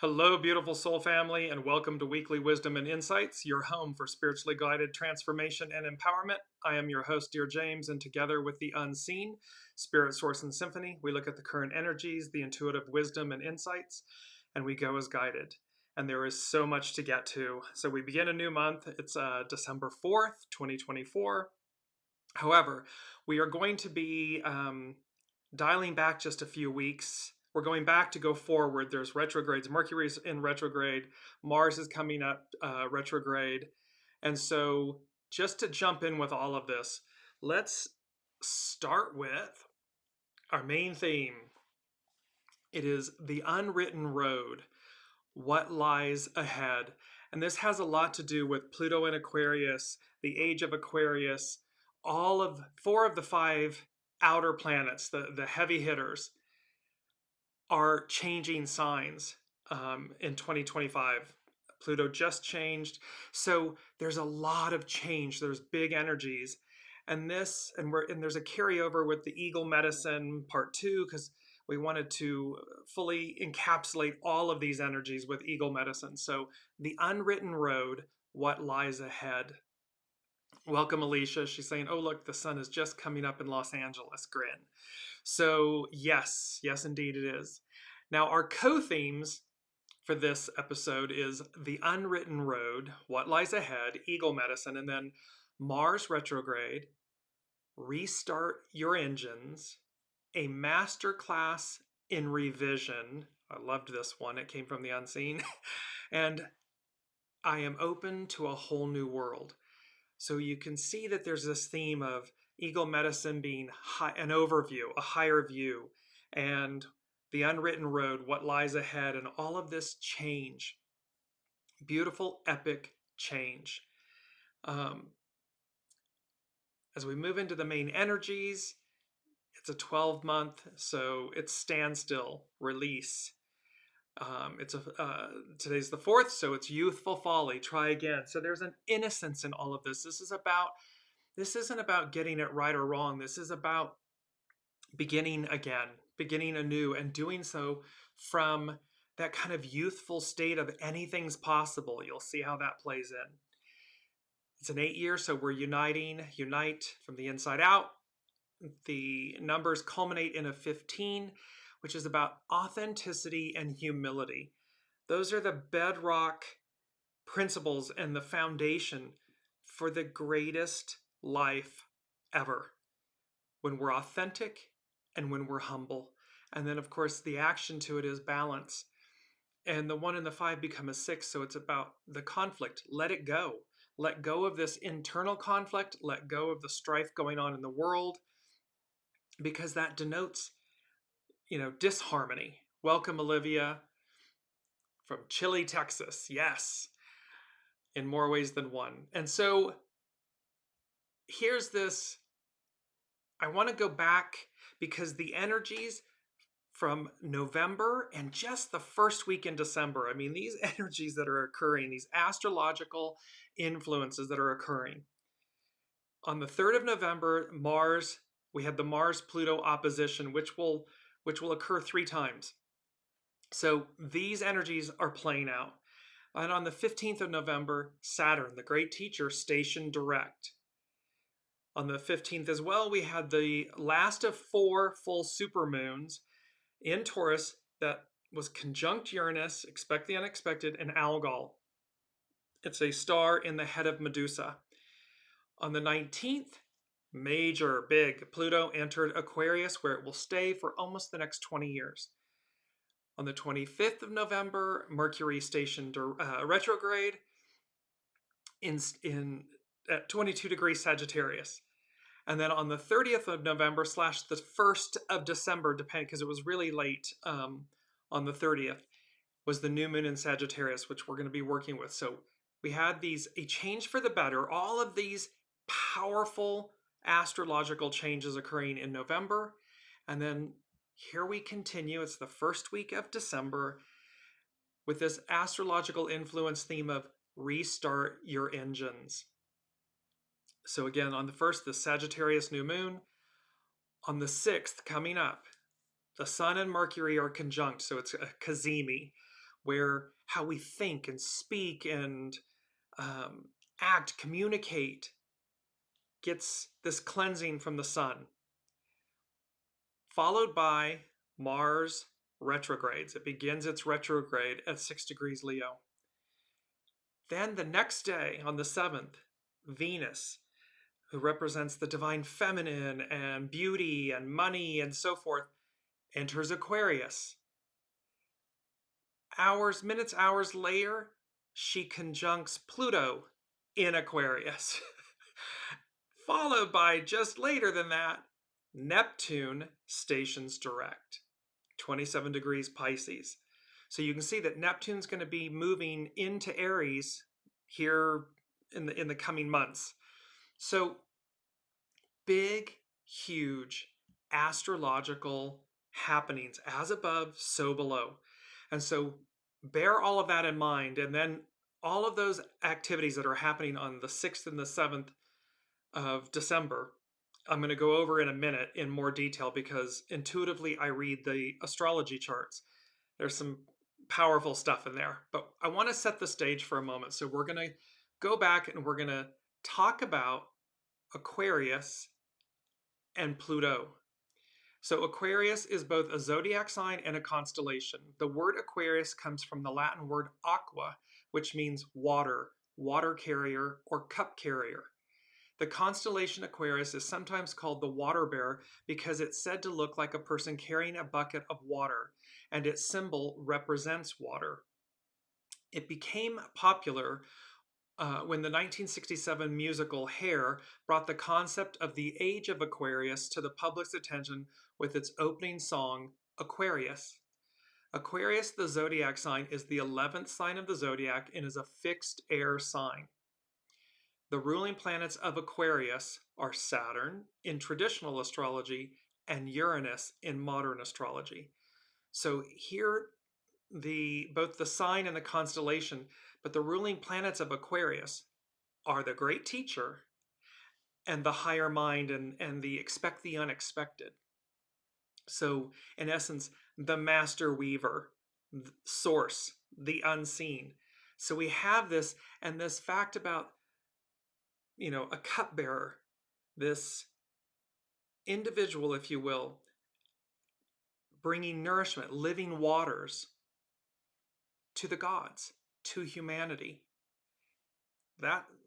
Hello, beautiful soul family, and welcome to Weekly Wisdom and Insights, your home for spiritually guided transformation and empowerment. I am your host, Dearjames, and together with the unseen, Spirit, Source, and Symphony, we look at the current energies, the intuitive wisdom and insights, and we go as guided. And there is so much to get to. So we begin a new month. It's December 4th, 2024. However, we are going to be dialing back just a few weeks. We're going back to go forward. There's retrogrades. Mercury's in retrograde. Mars is coming up retrograde. And so just to jump in with all of this, let's start with our main theme. It is the unwritten road, what lies ahead. And this has a lot to do with Pluto in Aquarius, the age of Aquarius, all of four of the five outer planets, the heavy hitters, are changing signs in 2025. Pluto just changed. So there's a lot of change. There's big energies. And there's a carryover with the Eagle Medicine Part 2, because we wanted to fully encapsulate all of these energies with Eagle Medicine. So the unwritten road, what lies ahead. Welcome, Alicia. She's saying, oh, look, the sun is just coming up in Los Angeles. Grin. So yes, indeed it is. Now, our co-themes for this episode is the unwritten road, what lies ahead, Eagle Medicine, and then Mars retrograde, restart your engines, a masterclass in revision. I loved this one. It came from the unseen. And I am open to a whole new world. So you can see that there's this theme of Eagle Medicine being an overview, a higher view, and the unwritten road, what lies ahead, and all of this change. Beautiful, epic change. As we move into the main energies, it's a 12-month, so it's standstill, release. Today's the 4th, so it's youthful folly, try again. So there's an innocence in all of this. This isn't about getting it right or wrong. This is about beginning again, beginning anew, and doing so from that kind of youthful state of anything's possible. You'll see how that plays in. It's an 8-year, so we're unite from the inside out. The numbers culminate in a 15, which is about authenticity and humility. Those are the bedrock principles and the foundation for the greatest life ever. When we're authentic and when we're humble. And then, of course, the action to it is balance. And the 1 and the 5 become a 6, so it's about the conflict. Let it go. Let go of this internal conflict. Let go of the strife going on in the world, because that denotes, disharmony. Welcome, Olivia, from Chile, Texas. Yes, in more ways than one. And so here's this. I want to go back because the energies from November and just the first week in December, I mean, these energies that are occurring, these astrological influences that are occurring. On the 3rd of November, we had the Mars-Pluto opposition, which will occur 3 times. So these energies are playing out. And on the 15th of November, Saturn, the great teacher, stationed direct. On the 15th as well, we had the last of 4 full supermoons in Taurus that was conjunct Uranus, expect the unexpected, and Algol. It's a star in the head of Medusa. On the 19th, major, big, Pluto entered Aquarius, where it will stay for almost the next 20 years. On the 25th of November, Mercury stationed retrograde at 22 degrees Sagittarius. And then on the 30th of November / the 1st of December, depending, because it was really late on the 30th, was the new moon in Sagittarius, which we're going to be working with. So we had a change for the better, all of these powerful astrological changes occurring in November. And then here we continue. It's the first week of December with this astrological influence theme of restart your engines. So again, on the 1st, the Sagittarius new moon. On the 6th, coming up, the Sun and Mercury are conjunct, so it's a CAZIMI, where how we think and speak and act, communicate, gets this cleansing from the sun, followed by Mars retrogrades. It begins its retrograde at 6 degrees Leo. Then the next day, on the 7th, Venus, who represents the divine feminine and beauty and money and so forth, enters Aquarius. Hours later, she conjuncts Pluto in Aquarius. Followed by, just later than that, Neptune stations direct, 27 degrees Pisces. So you can see that Neptune's going to be moving into Aries here in the coming months. So big, huge astrological happenings, as above, so below. And so bear all of that in mind, and then all of those activities that are happening on the 6th and the 7th of December, I'm going to go over in a minute in more detail, because intuitively I read the astrology charts. There's some powerful stuff in there, but I want to set the stage for a moment. So we're going to go back and we're going to talk about Aquarius and Pluto. So Aquarius is both a zodiac sign and a constellation. The word Aquarius comes from the Latin word aqua, which means water, water carrier, or cup carrier. The constellation Aquarius is sometimes called the water bear because it's said to look like a person carrying a bucket of water, and its symbol represents water. It became popular when the 1967 musical Hair brought the concept of the age of Aquarius to the public's attention with its opening song, Aquarius. Aquarius, the zodiac sign, is the 11th sign of the zodiac and is a fixed air sign. The ruling planets of Aquarius are Saturn in traditional astrology and Uranus in modern astrology. So here, both the sign and the constellation, but the ruling planets of Aquarius are the great teacher and the higher mind and the expect the unexpected. So in essence, the master weaver, the source, the unseen. So we have this, and this fact about, a cupbearer, this individual, if you will, bringing nourishment, living waters to the gods, to humanity.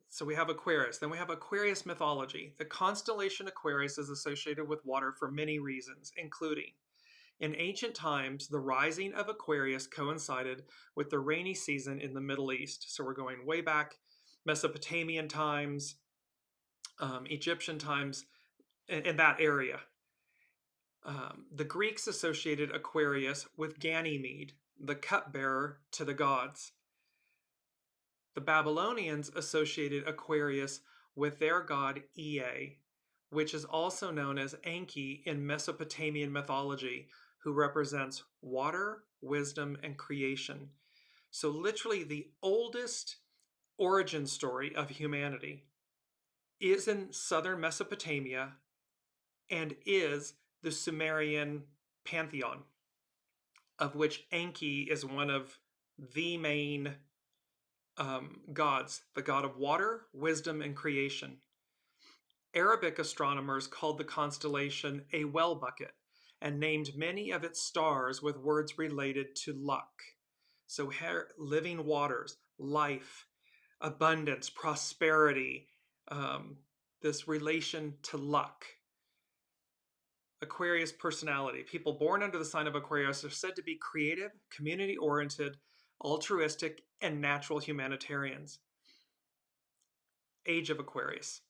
So we have Aquarius. Then we have Aquarius mythology. The constellation Aquarius is associated with water for many reasons, including in ancient times, the rising of Aquarius coincided with the rainy season in the Middle East. So we're going way back, Mesopotamian times, Egyptian times, in that area. The Greeks associated Aquarius with Ganymede, the cupbearer to the gods. The Babylonians associated Aquarius with their god Ea, which is also known as Enki in Mesopotamian mythology, who represents water, wisdom, and creation. So literally the oldest origin story of humanity is in southern Mesopotamia and is the Sumerian pantheon, of which Enki is one of the main gods, the god of water, wisdom, and creation. Arabic astronomers called the constellation a well bucket and named many of its stars with words related to luck. So living waters, life, abundance, prosperity, this relation to luck. Aquarius personality. People born under the sign of Aquarius are said to be creative, community-oriented, altruistic, and natural humanitarians. Age of Aquarius.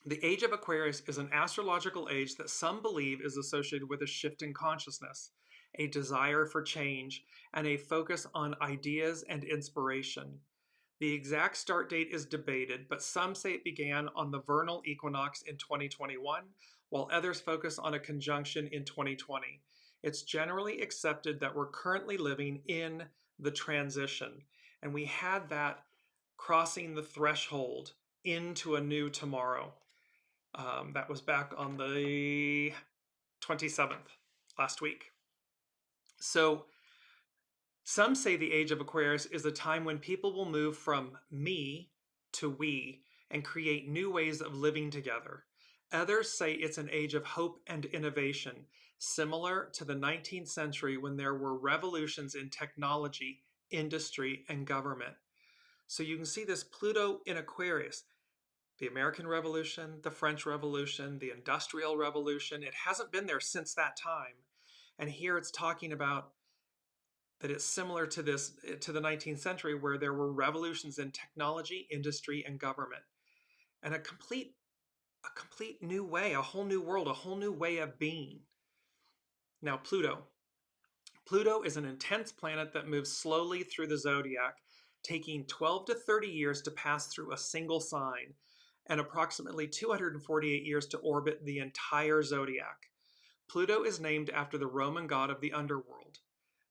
The age of Aquarius is an astrological age that some believe is associated with a shift in consciousness, a desire for change, and a focus on ideas and inspiration. The exact start date is debated, but some say it began on the vernal equinox in 2021, while others focus on a conjunction in 2020. It's generally accepted that we're currently living in the transition, and we had that crossing the threshold into a new tomorrow. That was back on the 27th, last week. So Some say the age of Aquarius is a time when people will move from me to we and create new ways of living together. Others say it's an age of hope and innovation, similar to the 19th century when there were revolutions in technology, industry, and government. So you can see this Pluto in Aquarius. The American Revolution, the French Revolution, the Industrial Revolution, it hasn't been there since that time. And here it's talking about that it's similar to the 19th century where there were revolutions in technology, industry, and government. And a complete new way, a whole new world, a whole new way of being. Now, Pluto. Pluto is an intense planet that moves slowly through the zodiac, taking 12 to 30 years to pass through a single sign and approximately 248 years to orbit the entire zodiac. Pluto is named after the Roman god of the underworld.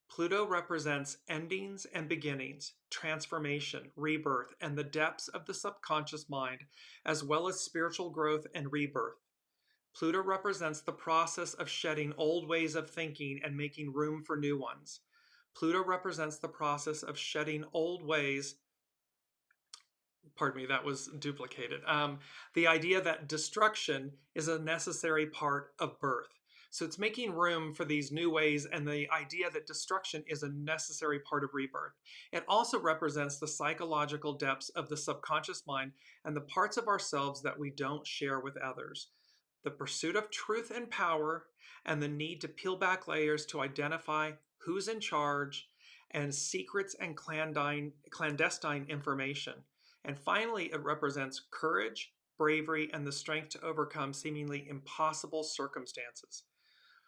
Pluto represents endings and beginnings, transformation, rebirth, and the depths of the subconscious mind, as well as spiritual growth and rebirth. Pluto represents the process of shedding old ways of thinking and making room for new ones. Pluto represents the process of shedding old ways. Pardon me, that was duplicated. The idea that destruction is a necessary part of birth. So it's making room for these new ways and the idea that destruction is a necessary part of rebirth. It also represents the psychological depths of the subconscious mind and the parts of ourselves that we don't share with others. The pursuit of truth and power and the need to peel back layers to identify who's in charge and secrets and clandestine information. And finally, it represents courage, bravery, and the strength to overcome seemingly impossible circumstances.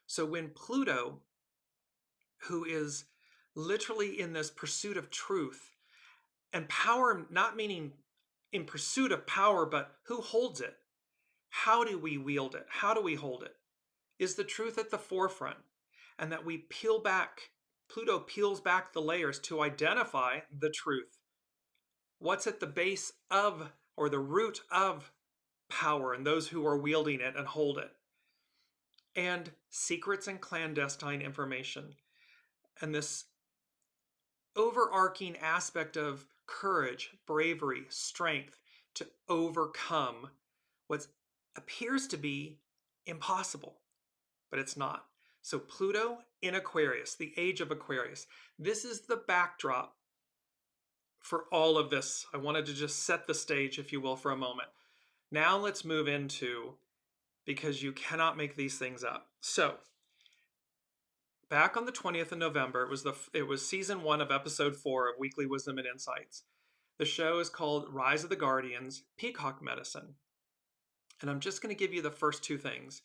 So when Pluto, who is literally in this pursuit of truth, and power, not meaning in pursuit of power, but who holds it? How do we wield it? How do we hold it? Is the truth at the forefront? And that we peel back, Pluto peels back the layers to identify the truth. What's at the base of, or the root of, power and those who are wielding it and hold it? And secrets and clandestine information. And this overarching aspect of courage, bravery, strength to overcome what appears to be impossible, but it's not. So Pluto in Aquarius, the age of Aquarius. This is the backdrop for all of this. I wanted to just set the stage, if you will, for a moment. Now let's move into, because you cannot make these things up. So back on the 20th of November, it was season 1 of episode 4 of Weekly Wisdom and Insights. The show is called Rise of the Guardians, Peacock Medicine. And I'm just going to give you the first 2 things.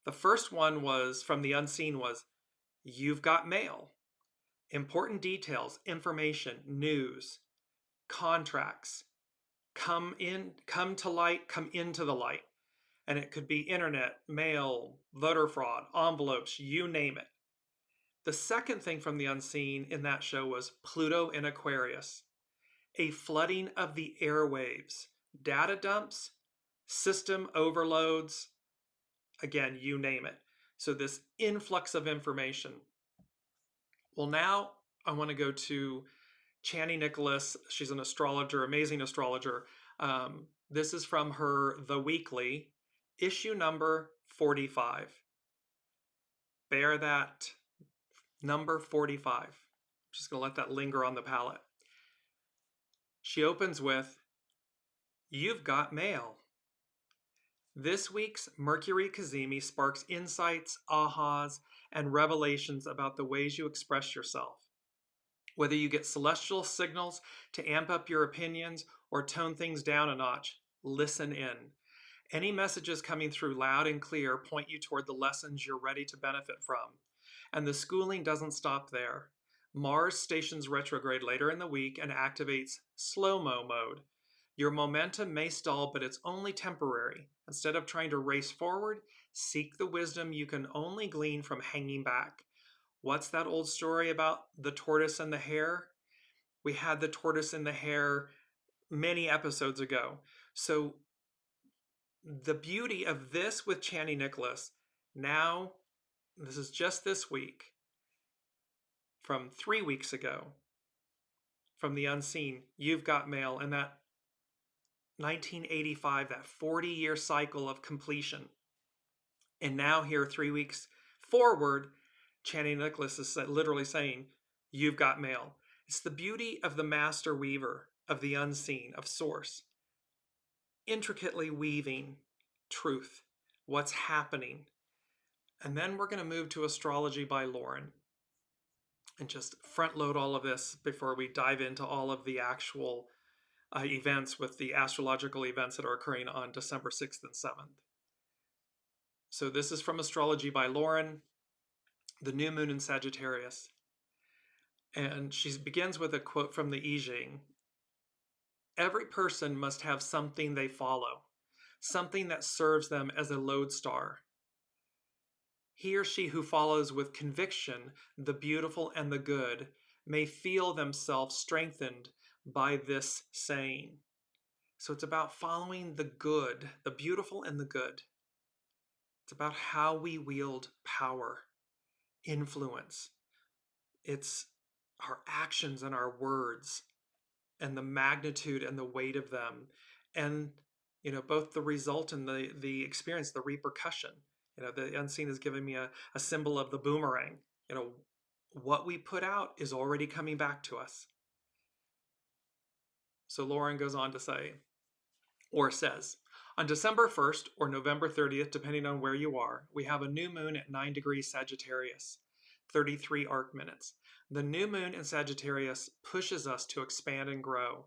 The first one was from the unseen was, you've got mail. Important details, information, news, contracts, come to light, come into the light. And it could be internet, mail, voter fraud, envelopes, you name it. The second thing from the unseen in that show was Pluto in Aquarius. A flooding of the airwaves, data dumps, system overloads, again, you name it. So this influx of information. Well, now I want to go to Chani Nicholas. She's an astrologer, amazing astrologer. This is from her The Weekly, issue number 45. Bear that, number 45. I'm just going to let that linger on the palate. She opens with, you've got mail. This week's Mercury CAZIMI sparks insights, ahas, and revelations about the ways you express yourself. Whether you get celestial signals to amp up your opinions or tone things down a notch, listen in. Any messages coming through loud and clear point you toward the lessons you're ready to benefit from. And the schooling doesn't stop there. Mars stations retrograde later in the week and activates slow-mo mode. Your momentum may stall, but it's only temporary. Instead of trying to race forward, seek the wisdom you can only glean from hanging back. What's that old story about the tortoise and the hare? We had the tortoise and the hare many episodes ago. So the beauty of this with Chani Nicholas, now, this is just this week, from 3 weeks ago, from the unseen, you've got mail, and that 1985, that 40-year cycle of completion. And now here, 3 weeks forward, Channing Nicholas is literally saying, you've got mail. It's the beauty of the master weaver, of the unseen, of source, intricately weaving truth, what's happening. And then we're going to move to astrology by Lauren and just front load all of this before we dive into all of the actual events with the astrological events that are occurring on December 6th and 7th. So this is from Astrology by Lauren, the new moon in Sagittarius. And she begins with a quote from the I Ching. Every person must have something they follow, something that serves them as a lodestar. He or she who follows with conviction the beautiful and the good may feel themselves strengthened by this saying. So it's about following the good, the beautiful and the good. It's about how we wield power, influence. It's our actions and our words and the magnitude and the weight of them. And, both the result and the experience, the repercussion. The unseen is giving me a symbol of the boomerang. What we put out is already coming back to us. So Lauren goes on to say, or says, on December 1st or November 30th, depending on where you are, we have a new moon at 9 degrees Sagittarius, 33 arc minutes. The new moon in Sagittarius pushes us to expand and grow.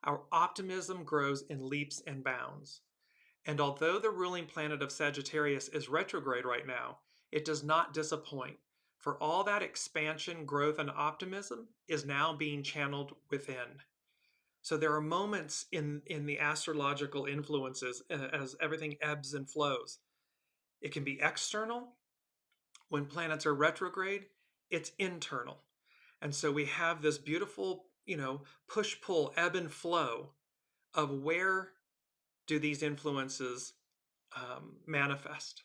Our optimism grows in leaps and bounds. And although the ruling planet of Sagittarius is retrograde right now, it does not disappoint, for all that expansion, growth, and optimism is now being channeled within. So there are moments in the astrological influences as everything ebbs and flows. It can be external. When planets are retrograde, it's internal. And so we have this beautiful, push-pull, ebb and flow of where do these influences manifest.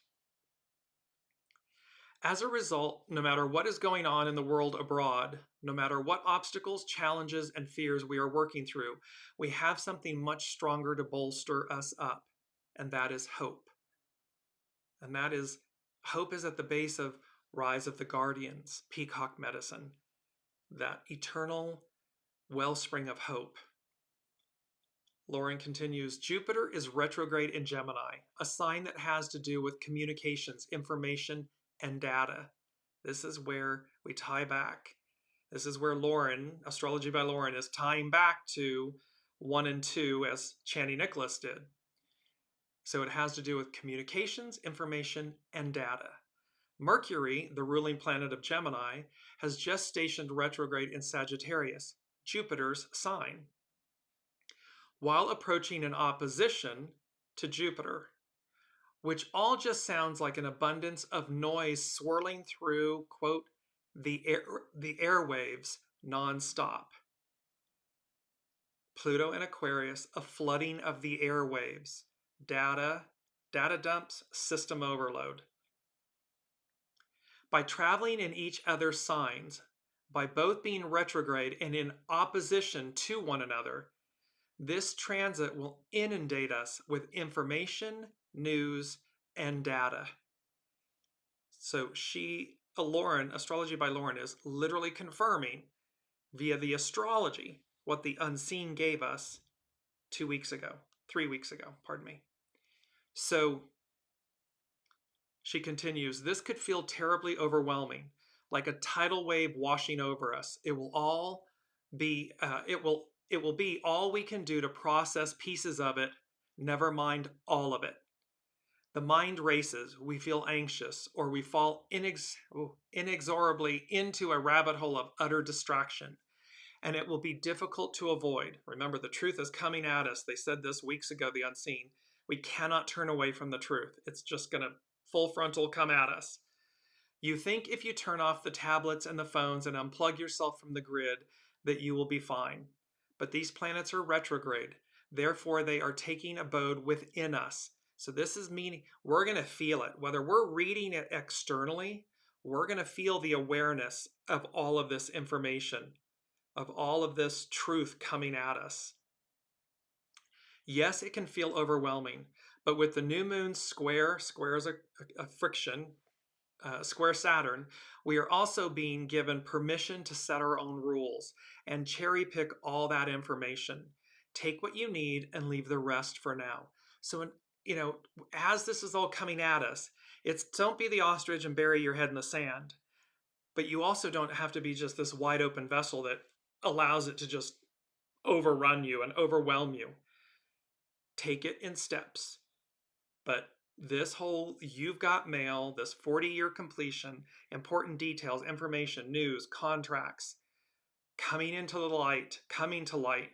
As a result, no matter what is going on in the world abroad, no matter what obstacles, challenges, and fears we are working through, we have something much stronger to bolster us up, and that is hope. And that is, hope is at the base of Rise of the Guardians, Peacock Medicine, that eternal wellspring of hope. Lauren continues, Jupiter is retrograde in Gemini, a sign that has to do with communications, information, and data. This is where we tie back. This is where Lauren, Astrology by Lauren, is tying back to 1 and 2 as Channing Nicholas did. So it has to do with communications, information, and data. Mercury, the ruling planet of Gemini, has just stationed retrograde in Sagittarius, Jupiter's sign, while approaching an opposition to Jupiter, which all just sounds like an abundance of noise swirling through, quote, the airwaves nonstop. Pluto and Aquarius, a flooding of the airwaves, data dumps, system overload. By traveling in each other's signs, by both being retrograde and in opposition to one another, this transit will inundate us with information, news, and data. So Lauren, Astrology by Lauren, is literally confirming via the astrology what the unseen gave us 3 weeks ago, pardon me. So she continues, this could feel terribly overwhelming, like a tidal wave washing over us. It will be all we can do to process pieces of it, never mind all of it. The mind races, we feel anxious, or we fall inexorably into a rabbit hole of utter distraction. And it will be difficult to avoid. Remember, the truth is coming at us. They said this weeks ago, the unseen. We cannot turn away from the truth. It's just going to full frontal come at us. You think if you turn off the tablets and the phones and unplug yourself from the grid that you will be fine. But these planets are retrograde. Therefore, they are taking abode within us. So this is meaning we're going to feel it. Whether we're reading it externally we're going to feel the awareness of all of this information, of all of this truth coming at us. Yes, it can feel overwhelming, but with the new moon square is a friction, square Saturn, we are also being given permission to set our own rules and cherry pick all that information. Take what you need and leave the rest for now. So, as this is all coming at us, it's don't be the ostrich and bury your head in the sand, but you also don't have to be just this wide open vessel that allows it to just overrun you and overwhelm you. Take it in steps. But this whole you've got mail, this 40-year completion, important details, information, news, contracts, coming into the light, coming to light,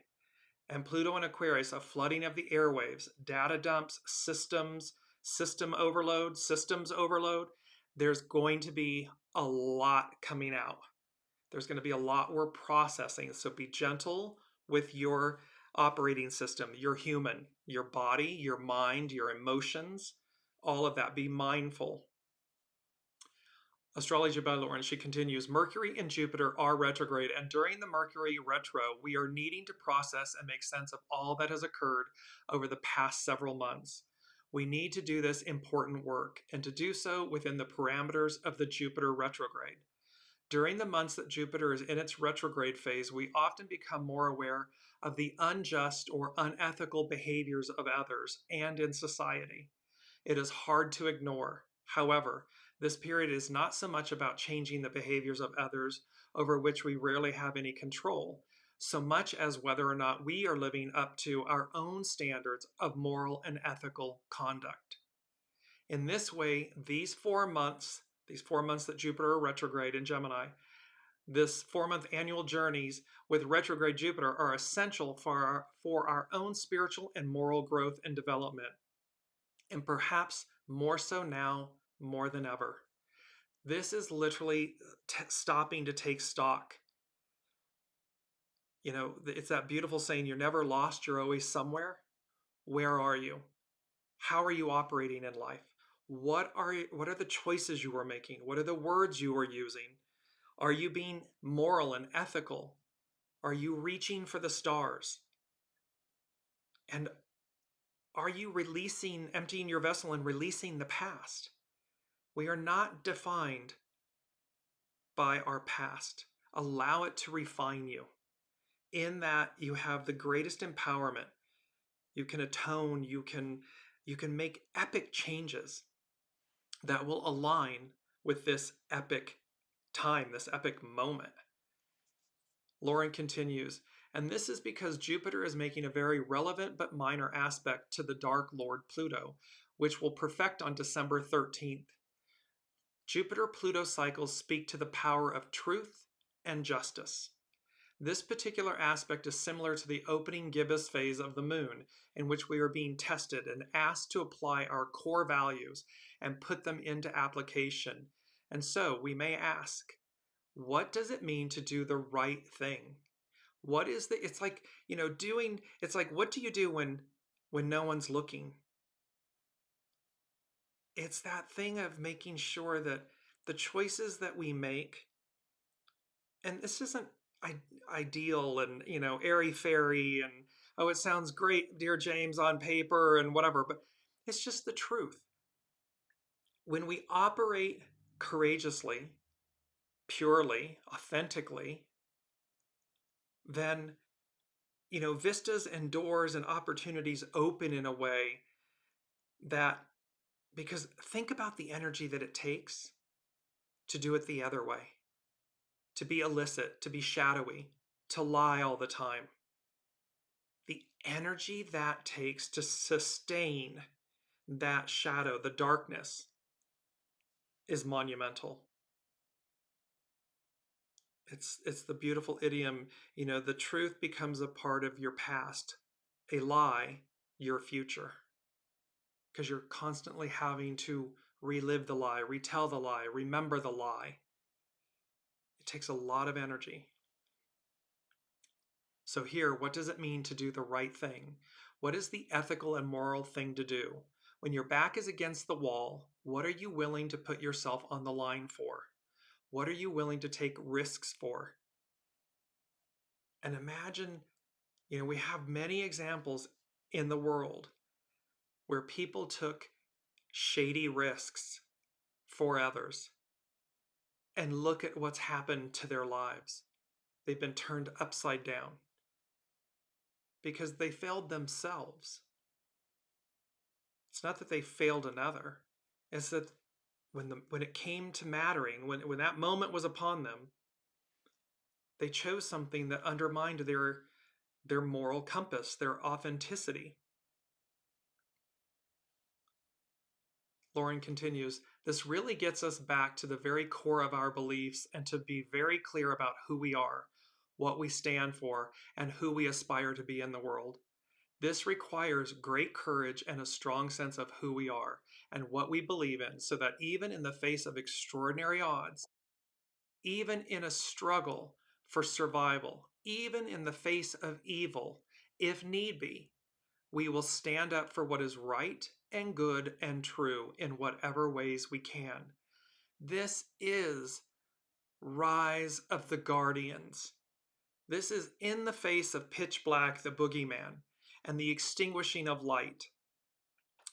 and Pluto and Aquarius, a flooding of the airwaves, data dumps, systems, system overload, systems overload. There's going to be a lot coming out. There's going to be a lot we're processing. So be gentle with your operating system, your human, your body, your mind, your emotions, all of that. Be mindful. Astrology by Lauren, she continues, Mercury and Jupiter are retrograde, and during the Mercury retro, we are needing to process and make sense of all that has occurred over the past several months. We need to do this important work, and to do so within the parameters of the Jupiter retrograde. During the months that Jupiter is in its retrograde phase, we often become more aware of the unjust or unethical behaviors of others and in society. It is hard to ignore. However, this period is not so much about changing the behaviors of others over which we rarely have any control, so much as whether or not we are living up to our own standards of moral and ethical conduct. In this way, these 4 months that Jupiter are retrograde in Gemini, this 4-month annual journeys with retrograde Jupiter are essential for our own spiritual and moral growth and development, and perhaps more so now more than ever. This is literally stopping to take stock. It's that beautiful saying, you're never lost, you're always somewhere. Where are you? How are you operating in life? What are the choices you are making? What are the words you are using? Are you being moral and ethical? Are you reaching for the stars? And are you emptying your vessel and releasing the past? We are not defined by our past. Allow it to refine you. In that, you have the greatest empowerment. You can atone, you can make epic changes that will align with this epic time, this epic moment. Lauren continues, and this is because Jupiter is making a very relevant but minor aspect to the Dark Lord Pluto, which will perfect on December 13th. Jupiter-Pluto cycles speak to the power of truth and justice. This particular aspect is similar to the opening gibbous phase of the moon, in which we are being tested and asked to apply our core values and put them into application. And so we may ask, what does it mean to do the right thing? What do you do when no one's looking? It's that thing of making sure that the choices that we make, and this isn't ideal and, airy-fairy and, oh, it sounds great, Dearjames, on paper and whatever, but it's just the truth. When we operate courageously, purely, authentically, then, vistas and doors and opportunities open in a way that, because think about the energy that it takes to do it the other way, to be illicit, to be shadowy, to lie all the time. The energy that takes to sustain that shadow, the darkness, is monumental. It's the beautiful idiom, the truth becomes a part of your past, a lie, your future. Because you're constantly having to relive the lie, retell the lie, remember the lie. It takes a lot of energy. So here, what does it mean to do the right thing? What is the ethical and moral thing to do? When your back is against the wall, what are you willing to put yourself on the line for? What are you willing to take risks for? And imagine, we have many examples in the world where people took shady risks for others. And look at what's happened to their lives. They've been turned upside down because they failed themselves. It's not that they failed another. It's that when it came to mattering, when that moment was upon them, they chose something that undermined their moral compass, their authenticity. Lauren continues, this really gets us back to the very core of our beliefs and to be very clear about who we are, what we stand for, and who we aspire to be in the world. This requires great courage and a strong sense of who we are and what we believe in, so that even in the face of extraordinary odds, even in a struggle for survival, even in the face of evil, if need be, we will stand up for what is right and good and true in whatever ways we can. This is Rise of the Guardians. This is in the face of pitch black, the boogeyman, and the extinguishing of light,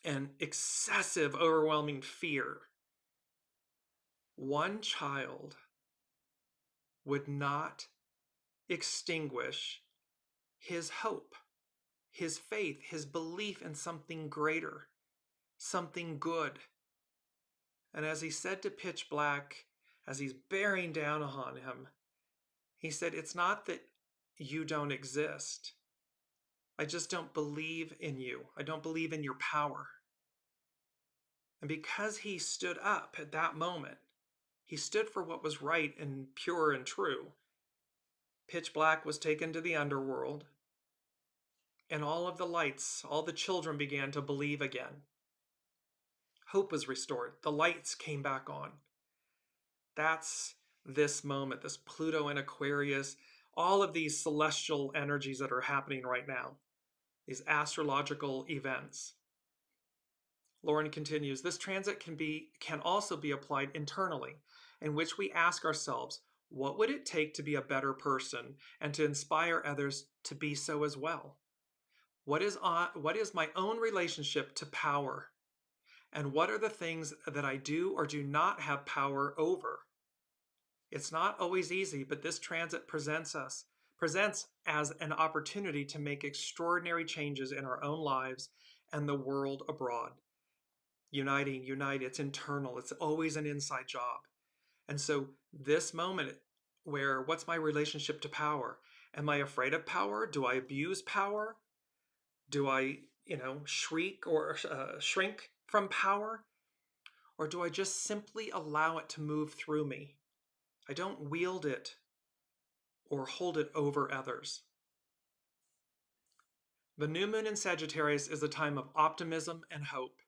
and excessive, overwhelming fear. One child would not extinguish his hope, his faith, his belief in something greater, something good. And as he said to pitch black, as he's bearing down on him, he said, it's not that you don't exist. I just don't believe in you. I don't believe in your power. And because he stood up at that moment, he stood for what was right and pure and true. Pitch black was taken to the underworld, and all of the lights, all the children began to believe again. Hope was restored. The lights came back on. That's this moment, this Pluto and Aquarius, all of these celestial energies that are happening right now, these astrological events. Lauren continues, this transit can also be applied internally, in which we ask ourselves, what would it take to be a better person and to inspire others to be so as well? What is my own relationship to power? And what are the things that I do or do not have power over? It's not always easy, but this transit presents as an opportunity to make extraordinary changes in our own lives and the world abroad. Unite, it's internal, it's always an inside job. And so this moment where what's my relationship to power? Am I afraid of power? Do I abuse power? Do I, shrink from power? Or do I just simply allow it to move through me? I don't wield it or hold it over others. The new moon in Sagittarius is a time of optimism and hope.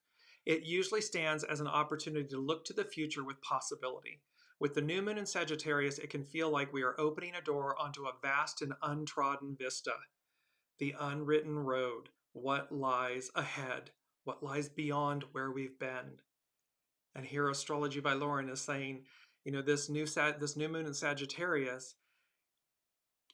It usually stands as an opportunity to look to the future with possibility. With the new moon in Sagittarius, it can feel like we are opening a door onto a vast and untrodden vista. The unwritten road, what lies ahead, what lies beyond where we've been. And here Astrology by Lauren is saying, this new moon in Sagittarius,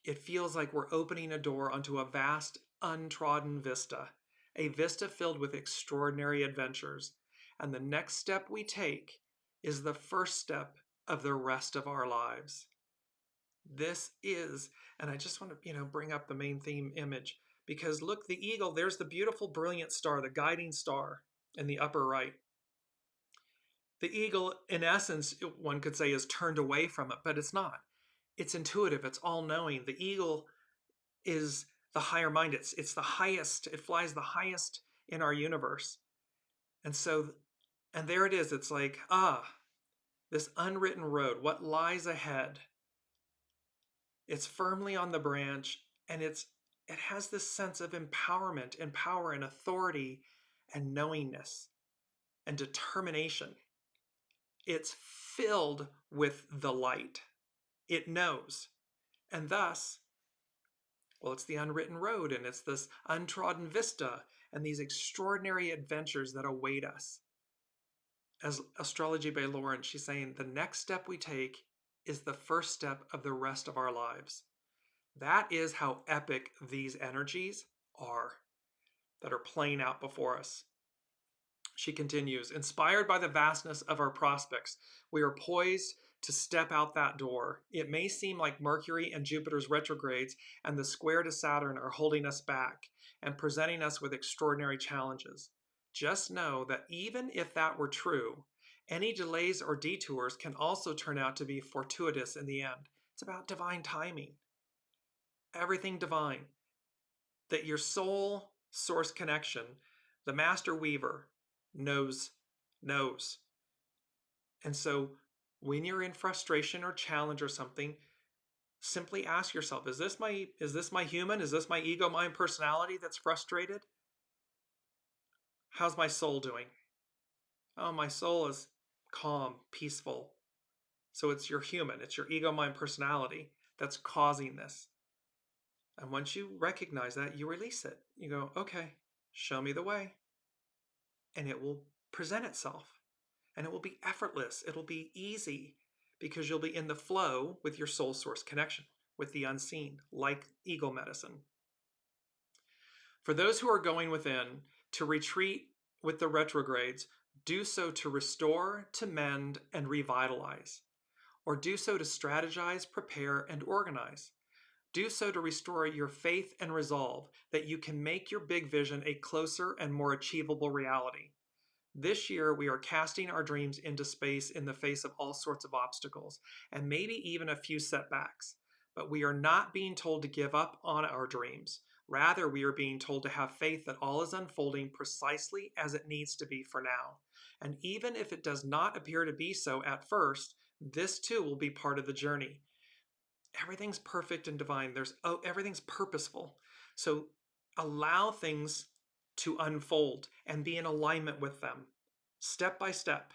it feels like we're opening a door onto a vast, untrodden vista, a vista filled with extraordinary adventures. And the next step we take is the first step of the rest of our lives. This is, and I just want to, bring up the main theme image, because look, the eagle, there's the beautiful, brilliant star, the guiding star in the upper right. The eagle, in essence, one could say, is turned away from it, but it's not. It's intuitive. It's all-knowing. The eagle is the higher mind. It's the highest. It flies the highest in our universe. And there it is. It's like, this unwritten road, what lies ahead. It's firmly on the branch, and it has this sense of empowerment and power and authority and knowingness and determination. It's filled with the light. It knows. And thus, it's the unwritten road, and it's this untrodden vista and these extraordinary adventures that await us. As Astrology by Lauren, she's saying the next step we take is the first step of the rest of our lives. That is how epic these energies are that are playing out before us. She continues, inspired by the vastness of our prospects, we are poised to step out that door. It may seem like Mercury and Jupiter's retrogrades and the square to Saturn are holding us back and presenting us with extraordinary challenges. Just know that even if that were true, any delays or detours can also turn out to be fortuitous in the end. It's about divine timing. Everything divine. That your soul source connection, the master weaver, knows. And so when you're in frustration or challenge or something, simply ask yourself, is this my human? Is this my ego, mind, personality that's frustrated? How's my soul doing? Oh, my soul is calm, peaceful. So it's your human, it's your ego, mind, personality that's causing this. And once you recognize that, you release it. You go, okay, show me the way. And it will present itself. And it will be effortless. It'll be easy because you'll be in the flow with your soul source connection, with the unseen, like ego medicine. For those who are going within to retreat with the retrogrades, do so to restore, to mend, and revitalize. Or do so to strategize, prepare, and organize. Do so to restore your faith and resolve that you can make your big vision a closer and more achievable reality. This year, we are casting our dreams into space in the face of all sorts of obstacles, and maybe even a few setbacks. But we are not being told to give up on our dreams. Rather, we are being told to have faith that all is unfolding precisely as it needs to be for now. And even if it does not appear to be so at first, this too will be part of the journey. Everything's perfect and divine. Everything's purposeful. So allow things to unfold and be in alignment with them, step by step.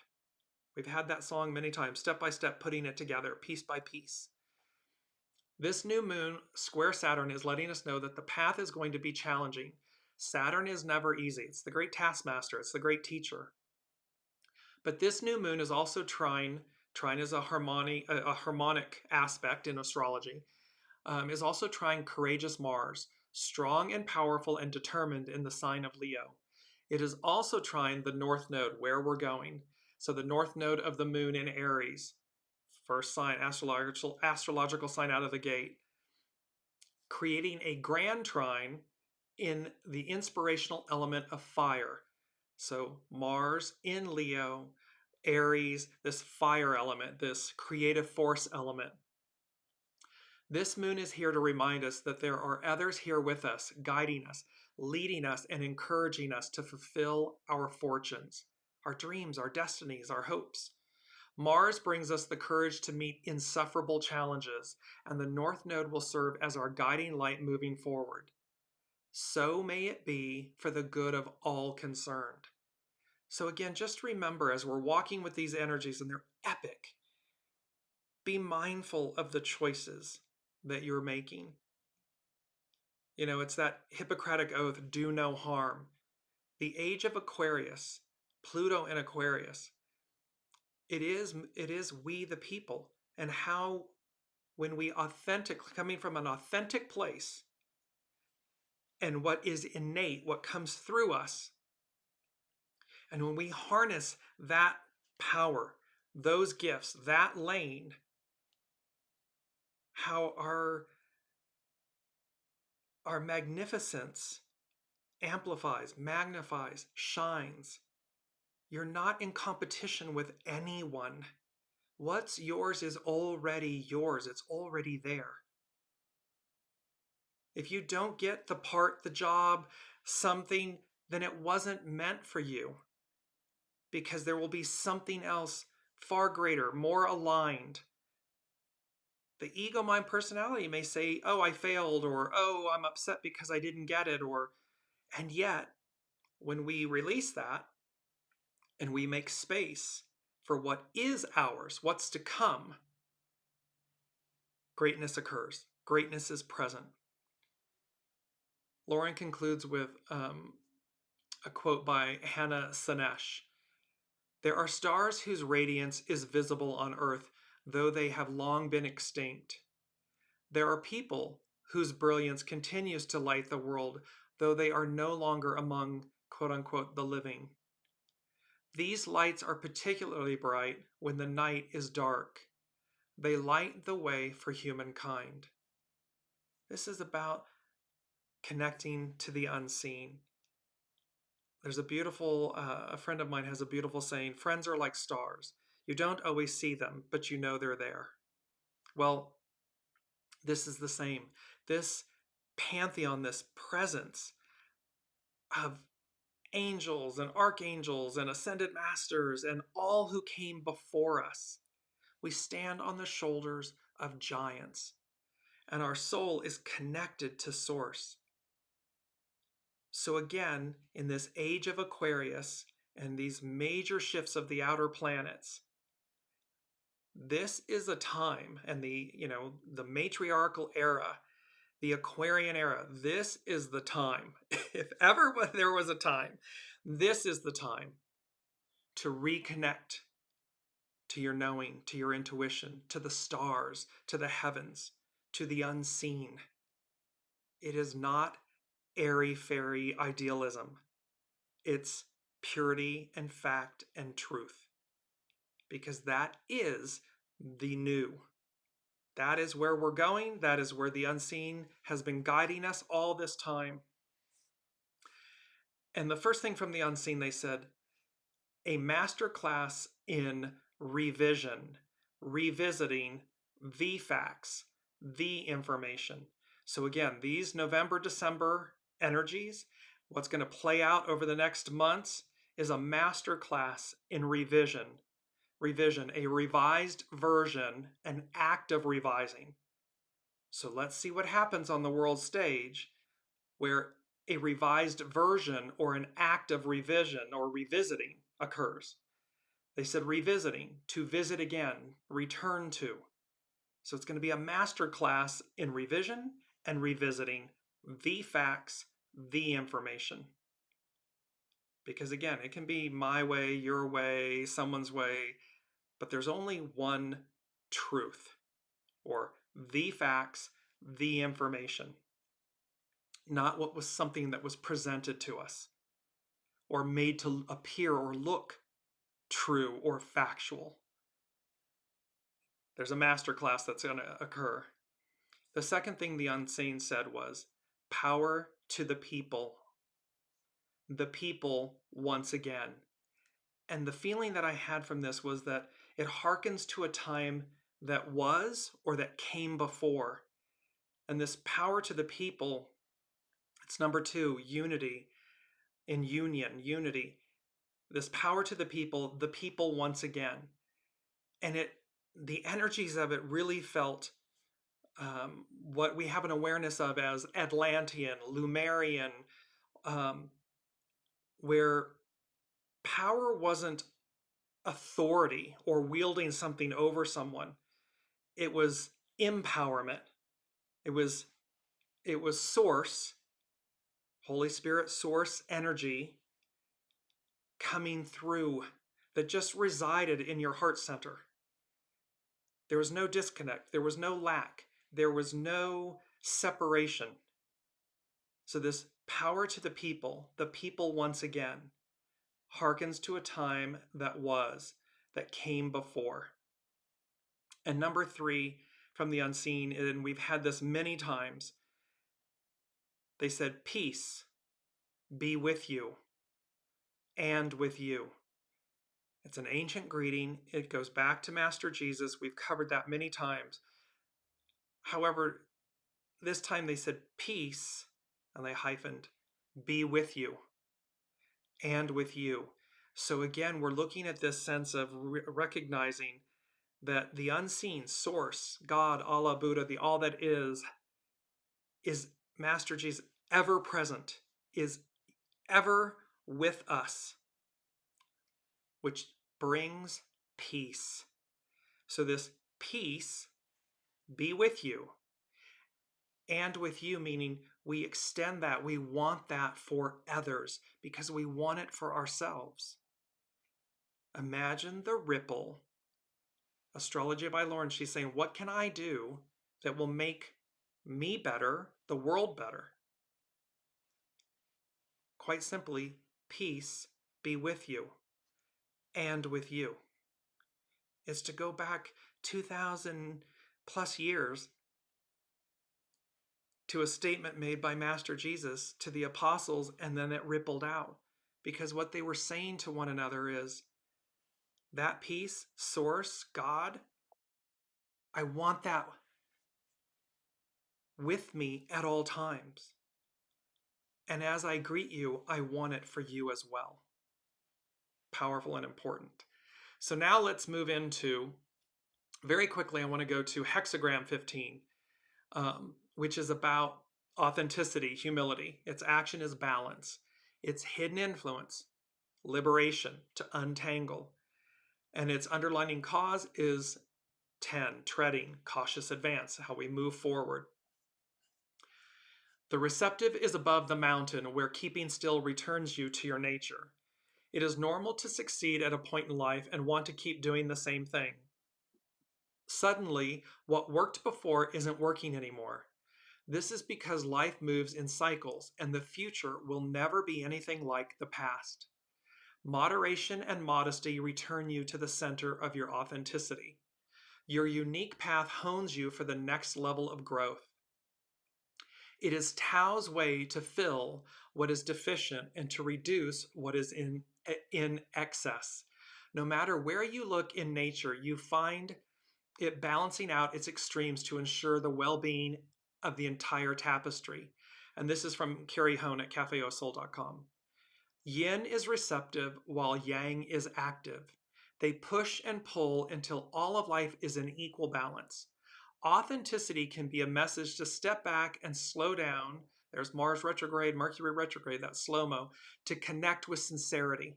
We've had that song many times, step by step, putting it together, piece by piece. This new moon square Saturn is letting us know that the path is going to be challenging. Saturn is never easy. It's the great taskmaster. It's the great teacher. But this new moon is also trine is a harmonic aspect in astrology, is also trine courageous Mars, strong and powerful and determined in the sign of Leo. It is also trine the north node, where we're going. So the north node of the moon in Aries, first sign, astrological sign out of the gate, creating a grand trine in the inspirational element of fire. So Mars in Leo, Aries, this fire element, this creative force element. This moon is here to remind us that there are others here with us, guiding us, leading us, and encouraging us to fulfill our fortunes, our dreams, our destinies, our hopes. Mars brings us the courage to meet insufferable challenges, and the North Node will serve as our guiding light moving forward. So may it be for the good of all concerned. So again, just remember as we're walking with these energies, and they're epic, be mindful of the choices that you're making. You know, it's that Hippocratic oath, do no harm. The age of Aquarius, Pluto in Aquarius, it is we the people, and how when we coming from an authentic place, and what is innate, what comes through us, and when we harness that power, those gifts, that lane, how our magnificence amplifies, magnifies, shines. You're not in competition with anyone. What's yours is already yours. It's already there. If you don't get the part, the job, something, then it wasn't meant for you, because there will be something else far greater, more aligned. The ego, mind, personality may say, oh, I failed, or oh, I'm upset because I didn't get it, and yet when we release that and we make space for what is ours, what's to come, greatness occurs. Greatness is present. Lauren concludes with a quote by Hannah Sanesh. There are stars whose radiance is visible on Earth, though they have long been extinct. There are people whose brilliance continues to light the world, though they are no longer among, quote unquote, the living. These lights are particularly bright when the night is dark. They light the way for humankind. This is about connecting to the unseen. There's a friend of mine has a beautiful saying, friends are like stars. You don't always see them, but you know they're there. Well, this is the same. This pantheon, this presence of angels and archangels and ascended masters and all who came before us. We stand on the shoulders of giants, and our soul is connected to Source. So again, in this age of Aquarius and these major shifts of the outer planets, this is a time, and the matriarchal era, the Aquarian era, this is the time. If ever there was a time, this is the time to reconnect to your knowing, to your intuition, to the stars, to the heavens, to the unseen. It is not airy-fairy idealism. It's purity and fact and truth. Because that is the new. That is where we're going. That is where the unseen has been guiding us all this time. And the first thing from the unseen, they said, a masterclass in revision, revisiting the facts, the information. So again, these November, December energies, what's going to play out over the next months is a masterclass in revision, a revised version, an act of revising. So let's see what happens on the world stage where a revised version or an act of revision or revisiting occurs. They said revisiting, to visit again, return to. So it's going to be a master class in revision and revisiting the facts, the information. Because again, it can be my way, your way, someone's way, but there's only one truth, or the facts, the information, not what was something that was presented to us or made to appear or look true or factual. There's a master class that's going to occur. The second thing the unseen said was power to the people once again. And the feeling that I had from this was that it harkens to a time that was or that came before. And this power to the people, it's number 2, unity, in union, unity. This power to the people once again. And the energies of it really felt what we have an awareness of as Atlantean, Lemurian, where power wasn't authority or wielding something over someone. It was empowerment. It was Source, Holy Spirit, Source energy coming through that just resided in your heart center. There was no disconnect. There was no lack. There was no separation. So this power to the people once again, harkens to a time that was, that came before. And number 3 from the unseen, and we've had this many times, they said, peace be with you and with you. It's an ancient greeting. It goes back to Master Jesus. We've covered that many times. However, this time they said peace, and they hyphened, be with you and with you. So again, we're looking at this sense of recognizing that the unseen Source, God, Allah, Buddha, the all that is Master Jesus, ever present, is ever with us, which brings peace. So this peace be with you and with you, meaning we extend that, we want that for others because we want it for ourselves. Imagine the ripple Astrology by Lauren, she's saying, what can I do that will make me better, the world better? Quite simply, peace be with you and with you. It's to go back 2,000 plus years to a statement made by Master Jesus to the apostles, and then it rippled out. Because what they were saying to one another is, that peace, source, God, I want that with me at all times. And as I greet you, I want it for you as well. Powerful and important. So now let's move into, very quickly, I want to go to hexagram 15, which is about authenticity, humility. Its action is balance. Its hidden influence, liberation, to untangle. And its underlining cause is 10, treading, cautious advance, how we move forward. The receptive is above the mountain, where keeping still returns you to your nature. It is normal to succeed at a point in life and want to keep doing the same thing. Suddenly, what worked before isn't working anymore. This is because life moves in cycles, and the future will never be anything like the past. Moderation and modesty return you to the center of your authenticity. Your unique path hones you for the next level of growth. It is Tao's way to fill what is deficient and to reduce what is in excess. No matter where you look in nature, you find it balancing out its extremes to ensure the well-being of the entire tapestry. And this is from Carrie Hone at cafeosoul.com. Yin is receptive while yang is active. They push and pull until all of life is in equal balance. Authenticity can be a message to step back and slow down. There's Mars retrograde, Mercury retrograde, that slow-mo, to connect with sincerity.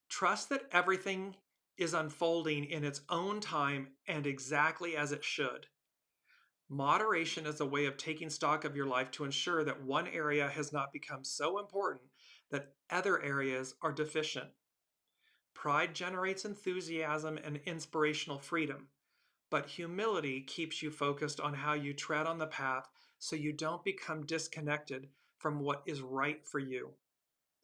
Trust that everything is unfolding in its own time and exactly as it should. Moderation is a way of taking stock of your life to ensure that one area has not become so important that other areas are deficient. Pride generates enthusiasm and inspirational freedom, but humility keeps you focused on how you tread on the path so you don't become disconnected from what is right for you.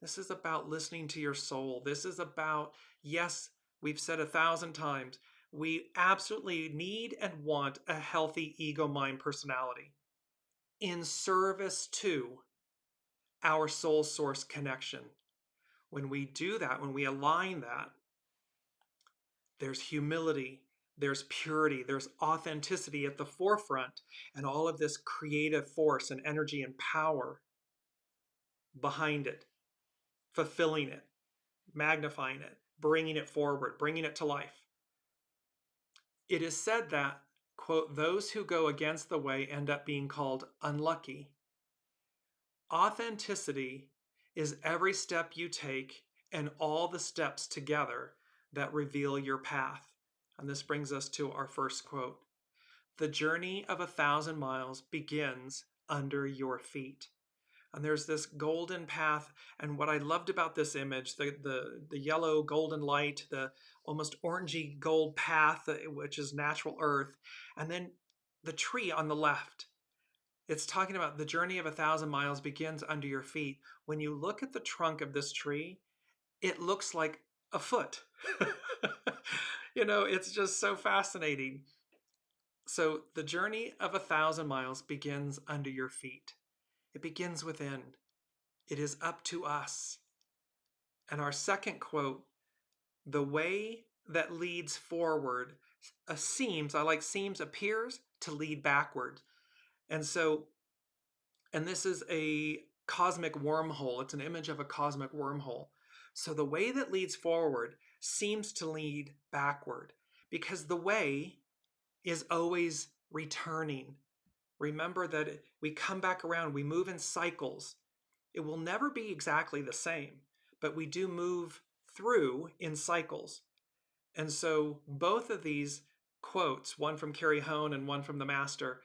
This is about listening to your soul. This is about, yes, we've said 1,000 times, we absolutely need and want a healthy ego-mind personality in service to our soul source connection. When we do that, when we align that, there's humility, there's purity, there's authenticity at the forefront, and all of this creative force and energy and power behind it, fulfilling it, magnifying it, bringing it forward, bringing it to life. It is said that, quote, those who go against the way end up being called unlucky. Authenticity is every step you take and all the steps together that reveal your path. And this brings us to our first quote. The journey of 1,000 miles begins under your feet. And there's this golden path. And what I loved about this image, the yellow golden light, the almost orangey gold path, which is natural earth, and then the tree on the left. It's talking about the journey of 1,000 miles begins under your feet. When you look at the trunk of this tree, it looks like a foot. It's just so fascinating. So the journey of 1,000 miles begins under your feet. It begins within. It is up to us. And our second quote, the way that leads forward seems, I like seems, appears to lead backward. And this is a cosmic wormhole. It's an image of a cosmic wormhole. So the way that leads forward seems to lead backward because the way is always returning. Remember that we come back around, we move in cycles. It will never be exactly the same, but we do move through in cycles. And so both of these quotes, one from Carrie Hone and one from the Master,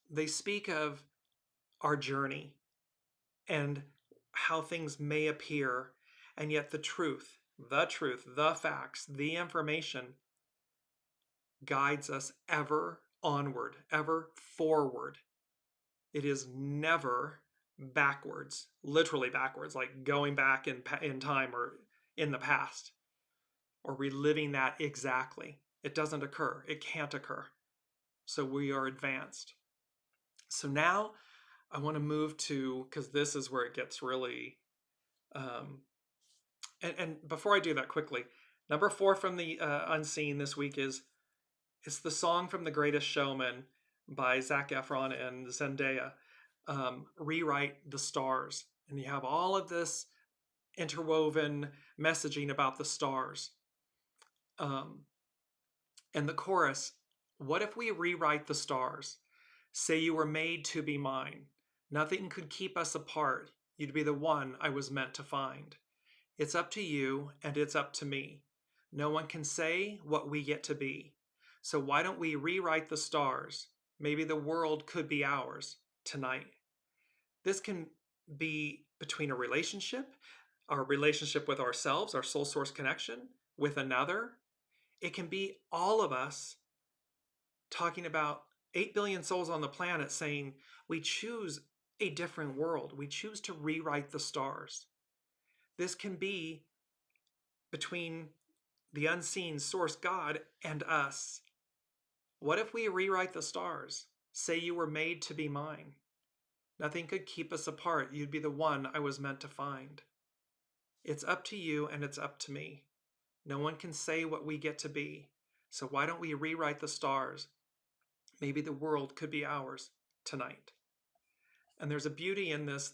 they speak of our journey and how things may appear, and yet the truth, the facts, the information guides us ever onward, ever forward. It is never backwards, literally backwards, like going back in time or in the past or reliving that exactly. It doesn't occur. It can't occur. So we are advanced. So now I want to move to, because this is where it gets really, and before I do that quickly, number 4 from the Unseen this week it's the song from The Greatest Showman by Zac Efron and Zendaya, Rewrite the Stars. And you have all of this interwoven messaging about the stars. And the chorus, what if we rewrite the stars? Say you were made to be mine. Nothing could keep us apart. You'd be the one I was meant to find. It's up to you and it's up to me. No one can say what we get to be. So why don't we rewrite the stars? Maybe the world could be ours tonight. This can be between a relationship, our relationship with ourselves, our soul source connection with another. It can be all of us talking about 8 billion souls on the planet saying we choose a different world. We choose to rewrite the stars. This can be between the unseen source God and us. What if we rewrite the stars? Say you were made to be mine. Nothing could keep us apart. You'd be the one I was meant to find. It's up to you and it's up to me. No one can say what we get to be. So why don't we rewrite the stars? Maybe the world could be ours tonight. And there's a beauty in this,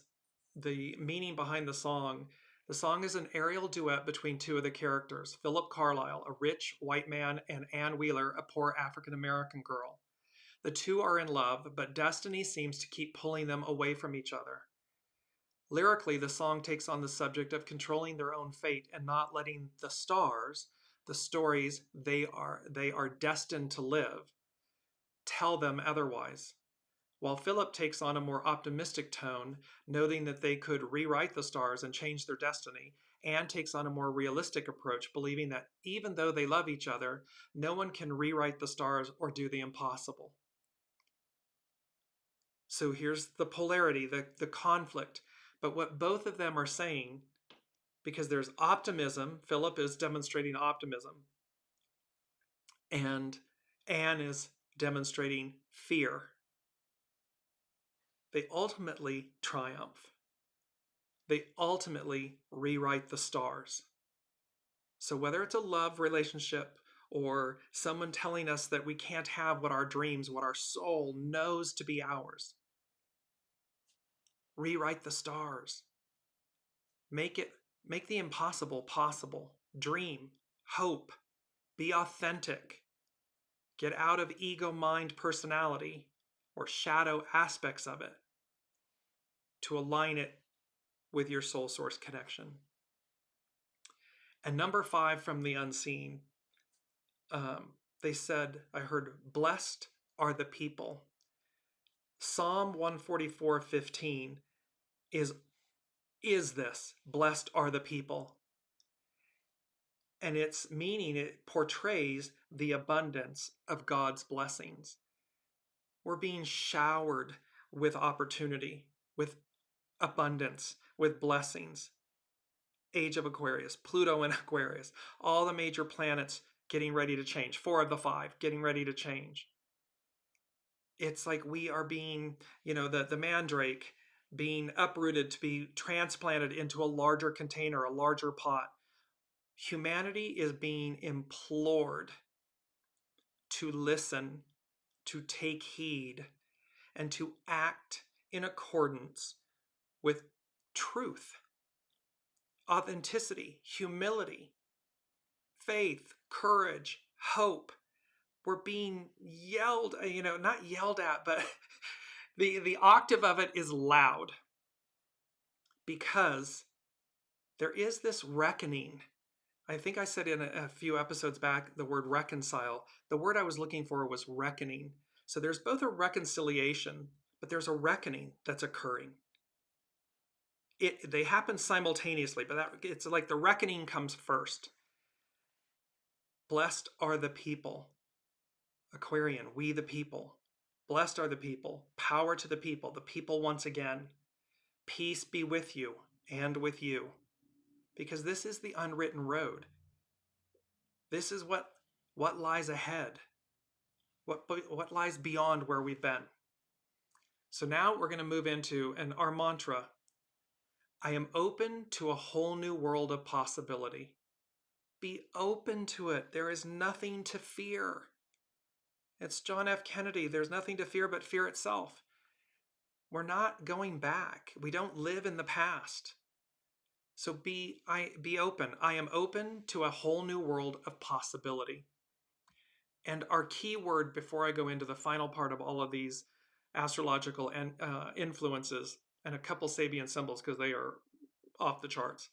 the meaning behind the song. The song is an aerial duet between two of the characters, Philip Carlyle, a rich white man, and Anne Wheeler, a poor African-American girl. The two are in love, but destiny seems to keep pulling them away from each other. Lyrically, the song takes on the subject of controlling their own fate and not letting the stars, the stories they are destined to live, tell them otherwise. While Philip takes on a more optimistic tone, noting that they could rewrite the stars and change their destiny, Anne takes on a more realistic approach, believing that even though they love each other, no one can rewrite the stars or do the impossible. So here's the polarity, the conflict. But what both of them are saying, because there's optimism, Philip is demonstrating optimism, and Anne is demonstrating fear. They ultimately triumph. They ultimately rewrite the stars. So whether it's a love relationship or someone telling us that we can't have what our dreams, what our soul knows to be ours, rewrite the stars. Make the impossible possible. Dream, hope, be authentic. Get out of ego, mind, personality, or shadow aspects of it to align it with your soul source connection. And number 5 from the Unseen, they said, I heard, blessed are the people. Psalm 144:15 is this, blessed are the people. And its meaning, it portrays the abundance of God's blessings. We're being showered with opportunity, with abundance, with blessings. Age of Aquarius, Pluto in Aquarius, all the major planets getting ready to change. 4 of the 5 getting ready to change. It's like we are being, the mandrake being uprooted to be transplanted into a larger container, a larger pot. Humanity is being implored to listen, to take heed, and to act in accordance with truth, authenticity, humility, faith, courage, hope. We're being yelled, not yelled at, but the octave of it is loud, because there is this reckoning. I think I said in a few episodes back the word reconcile. The word I was looking for was reckoning. So there's both a reconciliation, but there's a reckoning that's occurring. They happen simultaneously, but it's like the reckoning comes first. Blessed are the people. Aquarian, we the people. Blessed are the people. Power to the people once again. Peace be with you and with you. Because this is the unwritten road. This is what lies ahead. What lies beyond where we've been. So now we're going to move into our mantra. I am open to a whole new world of possibility. Be open to it. There is nothing to fear. It's John F. Kennedy. There's nothing to fear but fear itself. We're not going back. We don't live in the past. So be open. I am open to a whole new world of possibility. And our key word before I go into the final part of all of these astrological influences and a couple Sabian symbols because they are off the charts.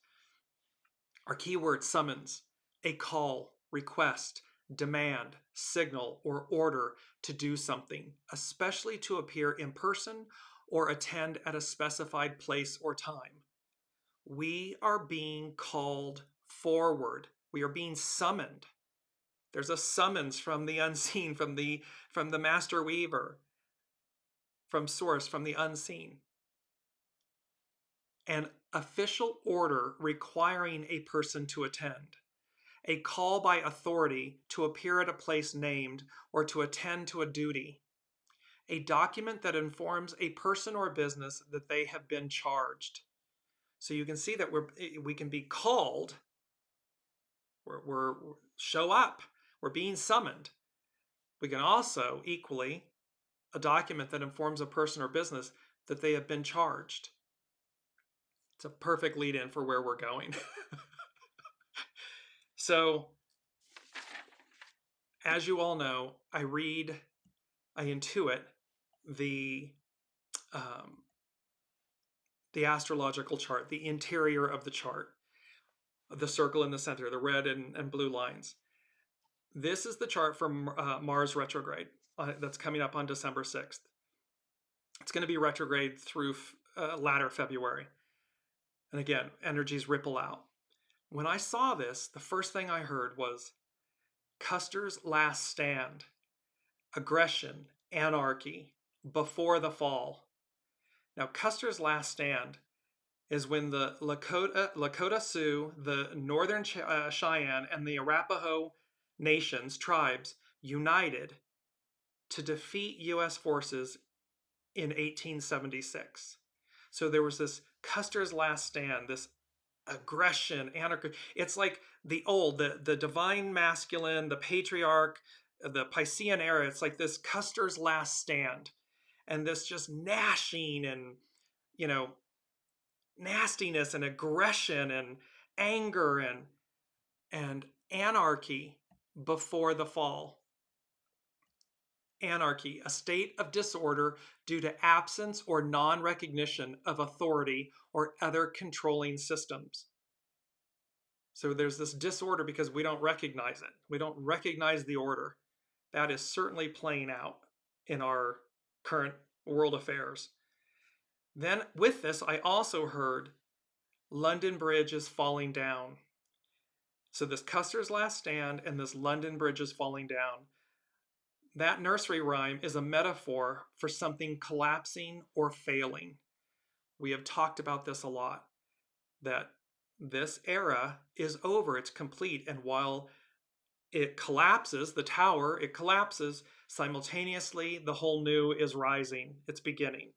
Our key word summons, a call, request, demand, signal, or order to do something, especially to appear in person or attend at a specified place or time. We are being called forward. We are being summoned. There's a summons from the unseen, from the master weaver, from source, from the unseen. An official order requiring a person to attend. A call by authority to appear at a place named or to attend to a duty. A document that informs a person or business that they have been charged. So you can see that we can be called, we're show up, we're being summoned. We can also, equally, a document that informs a person or business that they have been charged. It's a perfect lead-in for where we're going. So, as you all know, I intuit the astrological chart, the interior of the chart, the circle in the center, the red and blue lines. This is the chart for Mars retrograde that's coming up on December 6th. It's going to be retrograde through latter February. And again, energies ripple out. When I saw this, the first thing I heard was Custer's last stand, aggression, anarchy, before the fall. Now, Custer's last stand is when the Lakota Sioux, the Northern Cheyenne, and the Arapaho nations, tribes, united to defeat U.S. forces in 1876. So there was this Custer's last stand, this aggression, anarchy. It's like the divine masculine, the patriarch, the Piscean era. It's like this Custer's last stand, and this just gnashing and, nastiness and aggression and anger and anarchy before the fall. Anarchy, a state of disorder due to absence or non-recognition of authority or other controlling systems. So there's this disorder because we don't recognize it. We don't recognize the order. That is certainly playing out in our current world affairs. Then with this, I also heard London Bridge is falling down. So this Custer's last stand and this London Bridge is falling down. That nursery rhyme is a metaphor for something collapsing or failing. We have talked about this a lot, that this era is over, it's complete, and while it collapses, the tower, it collapses, simultaneously the whole new is rising, it's beginning.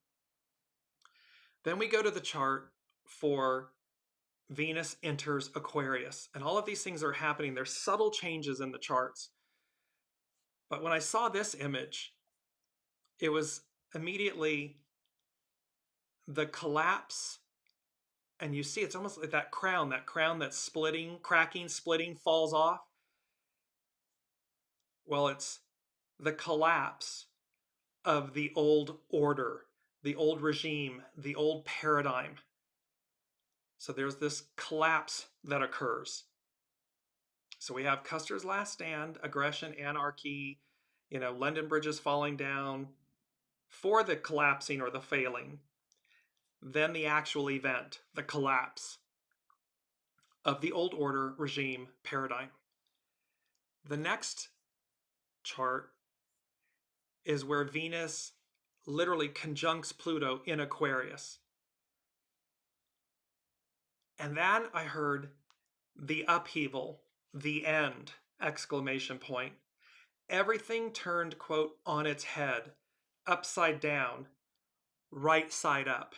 Then we go to the chart for Venus enters Aquarius, and all of these things are happening. There's subtle changes in the charts. But when I saw this image, it was immediately the collapse, and you see it's almost like that crown that's splitting, cracking, splitting, falls off. Well, it's the collapse of the old order, the old regime, the old paradigm. So there's this collapse that occurs. So we have Custer's last stand, aggression, anarchy, London Bridge is falling down for the collapsing or the failing. Then the actual event, the collapse of the old order, regime, paradigm. The next chart is where Venus literally conjuncts Pluto in Aquarius. And then I heard the upheaval, the end, exclamation point. Everything turned, quote, on its head, upside down, right side up.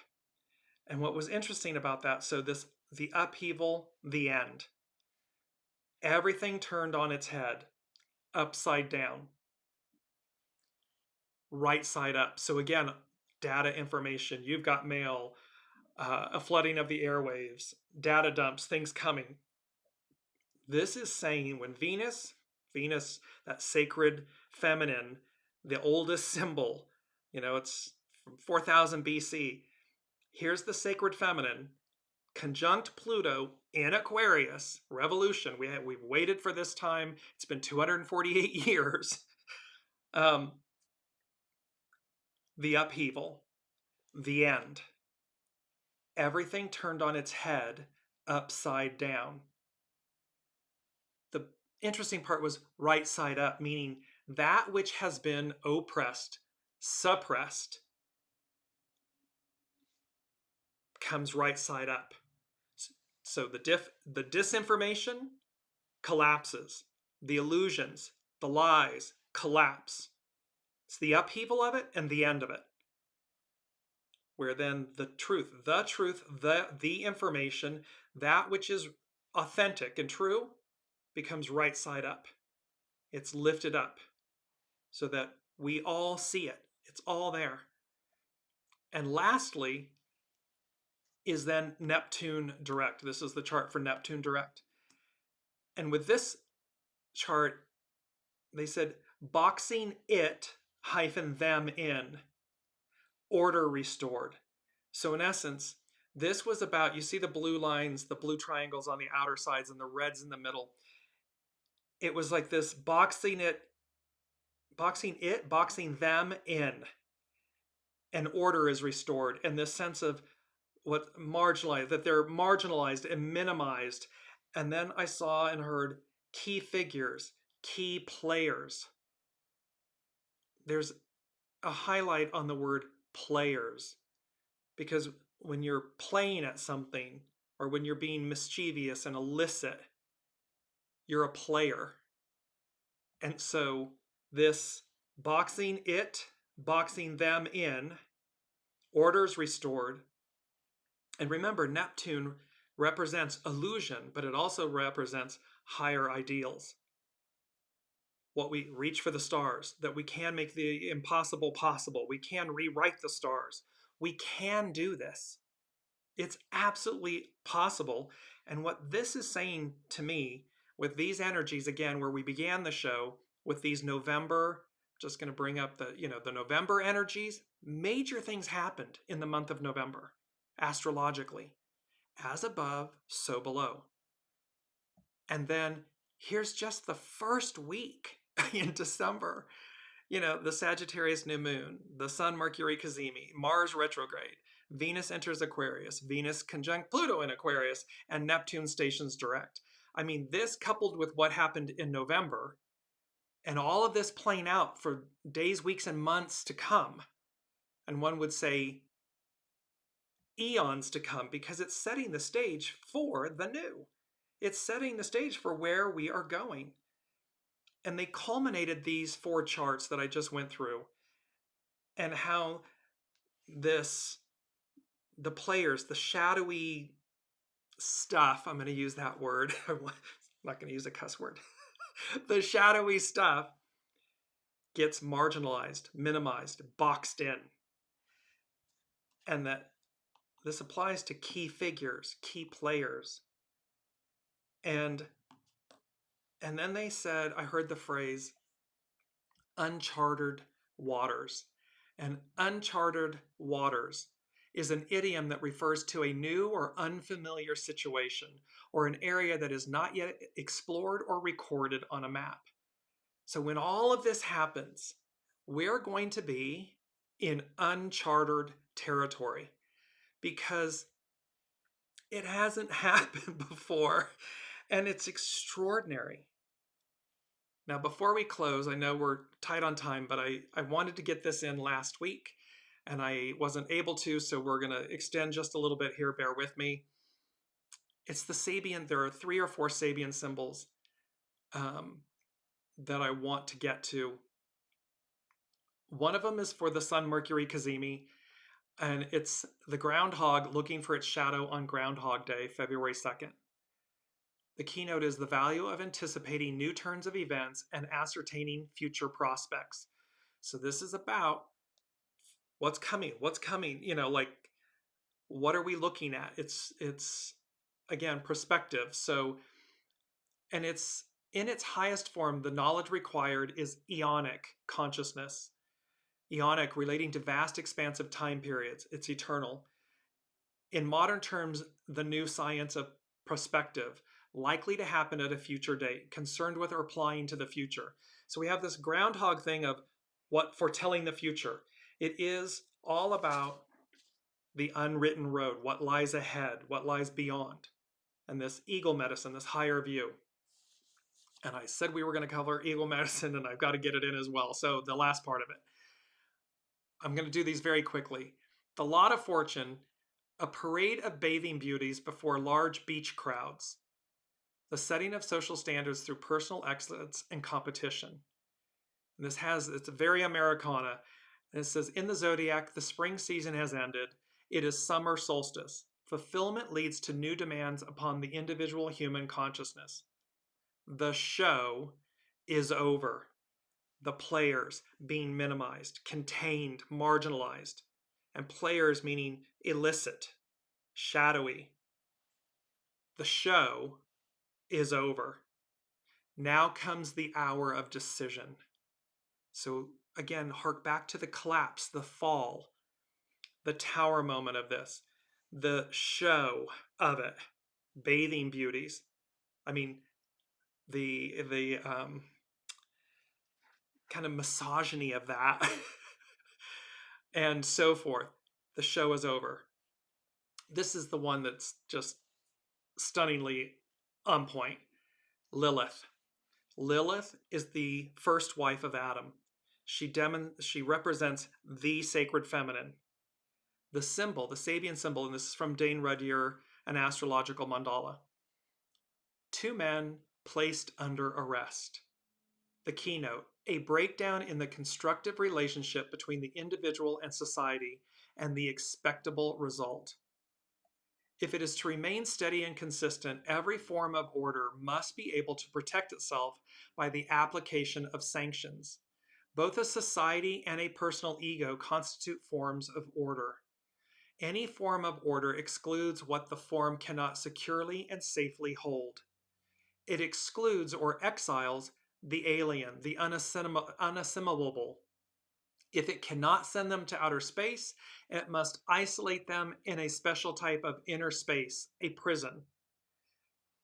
And what was interesting about that, so the upheaval, the end. Everything turned on its head, upside down, right side up. So again, data information, you've got mail, a flooding of the airwaves, data dumps, things coming. This is saying when Venus, that sacred feminine, the oldest symbol, it's from 4000 BC. Here's the sacred feminine, conjunct Pluto in Aquarius, revolution. We've waited for this time. It's been 248 years. The upheaval, the end. Everything turned on its head, upside down. The interesting part was right side up, meaning that which has been oppressed, suppressed, comes right side up. So the disinformation collapses. The illusions, the lies collapse. It's the upheaval of it and the end of it. Where then the information, that which is authentic and true, becomes right side up. It's lifted up so that we all see it. It's all there. And lastly is then Neptune direct. This is the chart for Neptune direct. And with this chart, they said boxing it hyphen them in, order restored. So in essence, this was about, you see the blue lines, the blue triangles on the outer sides and the reds in the middle. It was like this boxing them in, and order is restored. And this sense of what marginalized, that they're marginalized and minimized. And then I saw and heard key figures, key players. There's a highlight on the word players, because when you're playing at something or when you're being mischievous and illicit, you're a player. And so this boxing them in, orders restored. And remember, Neptune represents illusion, but it also represents higher ideals. What we reach for the stars, that we can make the impossible possible. We can rewrite the stars. We can do this. It's absolutely possible. And what this is saying to me with these energies, again, where we began the show with these November, just going to bring up the November energies, major things happened in the month of November, astrologically. As above, so below. And then here's just the first week in December. The Sagittarius new moon, the Sun-MERCURY CAZIMI, Mars retrograde, Venus enters Aquarius, Venus conjunct Pluto in Aquarius, and Neptune stations direct. I mean, this coupled with what happened in November, and all of this playing out for days, weeks, and months to come, and one would say eons to come, because it's setting the stage for the new. It's setting the stage for where we are going. And they culminated these 4 charts that I just went through, and how the players, the shadowy stuff, I'm going to use that word. I'm not going to use a cuss word. The shadowy stuff gets marginalized, minimized, boxed in. And that this applies to key figures, key players. And then they said, I heard the phrase, uncharted waters. And uncharted waters is an idiom that refers to a new or unfamiliar situation, or an area that is not yet explored or recorded on a map. So when all of this happens, we're going to be in uncharted territory, because it hasn't happened before, and it's extraordinary. Now, before we close, I know we're tight on time, but I wanted to get this in last week and I wasn't able to, so we're going to extend just a little bit here. Bear with me. It's the Sabian. There are 3 or 4 Sabian symbols that I want to get to. One of them is for the Sun-MERCURY CAZIMI, and it's the groundhog looking for its shadow on Groundhog Day, February 2nd. The keynote is the value of anticipating new turns of events and ascertaining future prospects. So this is about what's coming, like what are we looking at? It's again perspective. So, and it's in its highest form, the knowledge required is eonic consciousness. Eonic relating to vast expansive time periods. It's eternal. In modern terms, the new science of prospective, likely to happen at a future date, concerned with or applying to the future. So we have this groundhog thing of what foretelling the future. It is all about the unwritten road, what lies ahead, what lies beyond, and this eagle medicine, this higher view. And I said we were going to cover eagle medicine, and I've got to get it in as well. So the last part of it. I'm going to do these very quickly. The Lot of Fortune, a parade of bathing beauties before large beach crowds. The setting of social standards through personal excellence and competition. And it's very Americana. And it says, in the zodiac, the spring season has ended. It is summer solstice. Fulfillment leads to new demands upon the individual human consciousness. The show is over. The players being minimized, contained, marginalized, and players meaning illicit, shadowy. The show is over. Now comes the hour of decision. So again, hark back to the collapse, the fall, the tower moment of this, the show of it, bathing beauties. I mean, the kind of misogyny of that and so forth. The show is over. This is the one that's just stunningly on point. Lilith. Lilith is the first wife of Adam. She represents the sacred feminine. The symbol, the Sabian symbol, and this is from Dane Rudhyar, an astrological mandala. 2 men placed under arrest. The keynote, a breakdown in the constructive relationship between the individual and society and the expectable result. If it is to remain steady and consistent, every form of order must be able to protect itself by the application of sanctions. Both a society and a personal ego constitute forms of order. Any form of order excludes what the form cannot securely and safely hold. It excludes or exiles the alien, the unassimilable. If it cannot send them to outer space, it must isolate them in a special type of inner space, a prison.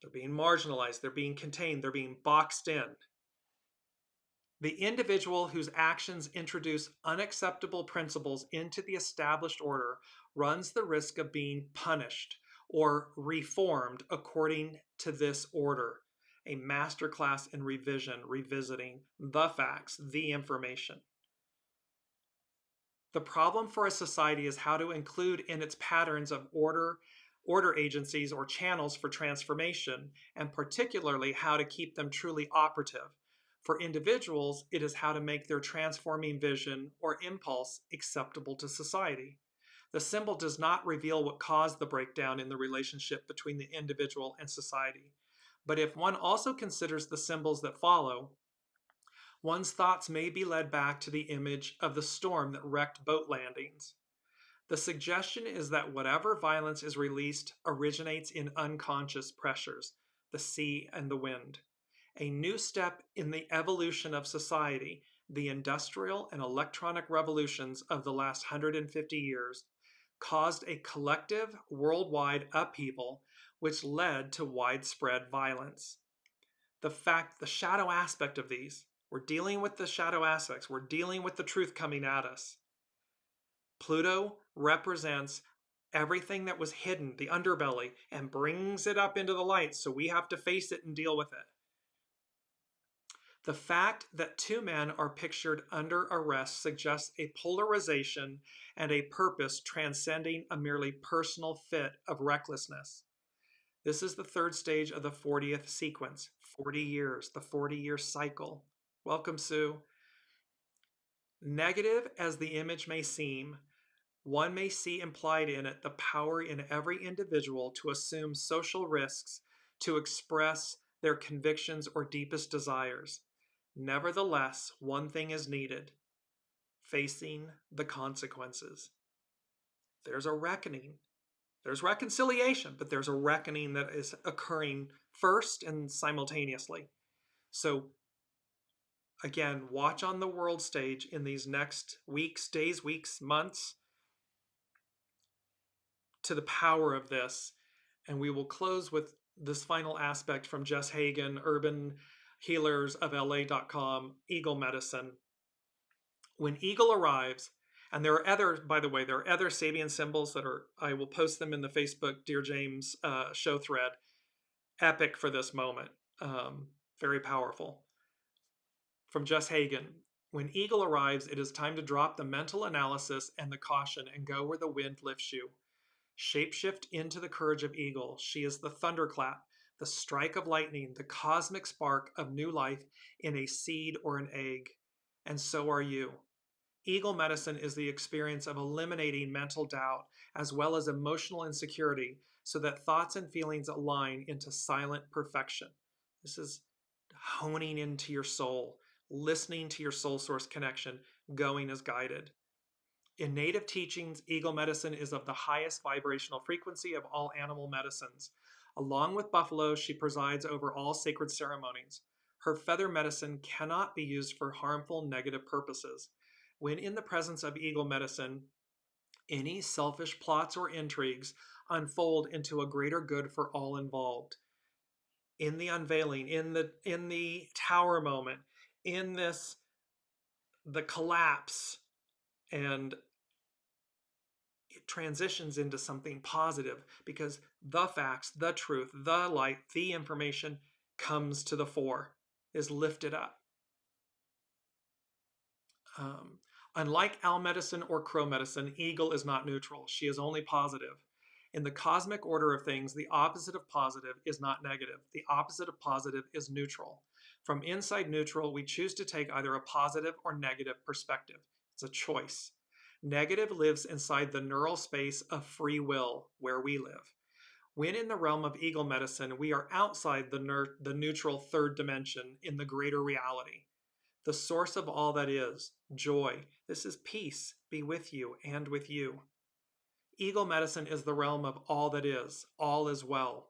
They're being marginalized, they're being contained, they're being boxed in. The individual whose actions introduce unacceptable principles into the established order runs the risk of being punished or reformed according to this order. A masterclass in revision, revisiting the facts, the information. The problem for a society is how to include in its patterns of order agencies or channels for transformation, and particularly how to keep them truly operative. For individuals, it is how to make their transforming vision or impulse acceptable to society. The symbol does not reveal what caused the breakdown in the relationship between the individual and society. But if one also considers the symbols that follow, one's thoughts may be led back to the image of the storm that wrecked boat landings. The suggestion is that whatever violence is released originates in unconscious pressures, the sea and the wind. A new step in the evolution of society, the industrial and electronic revolutions of the last 150 years, caused a collective worldwide upheaval which led to widespread violence. The shadow aspect of these, we're dealing with the shadow aspects, we're dealing with the truth coming at us. Pluto represents everything that was hidden, the underbelly, and brings it up into the light, so we have to face it and deal with it. The fact that two men are pictured under arrest suggests a polarization and a purpose transcending a merely personal fit of recklessness. This is the third stage of the 40th sequence, 40 years, the 40-year cycle. Welcome, Sue. Negative as the image may seem, one may see implied in it the power in every individual to assume social risks, to express their convictions or deepest desires. Nevertheless, one thing is needed: facing the consequences. There's a reckoning. There's reconciliation, but there's a reckoning that is occurring first and simultaneously. So again, watch on the world stage in these next weeks, days, weeks, months to the power of this. And we will close with this final aspect from Jess Hagen, Urban Healers of LA.com, Eagle Medicine. When Eagle arrives, and there are other, by the way, there are other Sabian symbols that are, I will post them in the Facebook Dearjames show thread. Epic for this moment. Very powerful. From Jess Hagen. When Eagle arrives, it is time to drop the mental analysis and the caution and go where the wind lifts you. Shapeshift into the courage of Eagle. She is the thunderclap, the strike of lightning, the cosmic spark of new life in a seed or an egg. And so are you. Eagle medicine is the experience of eliminating mental doubt as well as emotional insecurity so that thoughts and feelings align into silent perfection. This is honing into your soul, listening to your soul source connection, going as guided. In native teachings, Eagle medicine is of the highest vibrational frequency of all animal medicines. Along with buffalo, she presides over all sacred ceremonies. Her feather medicine cannot be used for harmful, negative purposes. When in the presence of Eagle medicine, any selfish plots or intrigues unfold into a greater good for all involved. In the unveiling, in the tower moment, in this, the collapse, and it transitions into something positive because the facts, the truth, the light, the information comes to the fore, is lifted up. Unlike owl medicine or crow medicine, Eagle is not neutral. She is only positive. In the cosmic order of things, the opposite of positive is not negative. The opposite of positive is neutral. From inside neutral, we choose to take either a positive or negative perspective. It's a choice. Negative lives inside the neural space of free will, where we live. When in the realm of Eagle medicine, we are outside the neutral third dimension in the greater reality. The source of all that is, joy. This is peace, be with you and with you. Eagle medicine is the realm of all that is, all is well.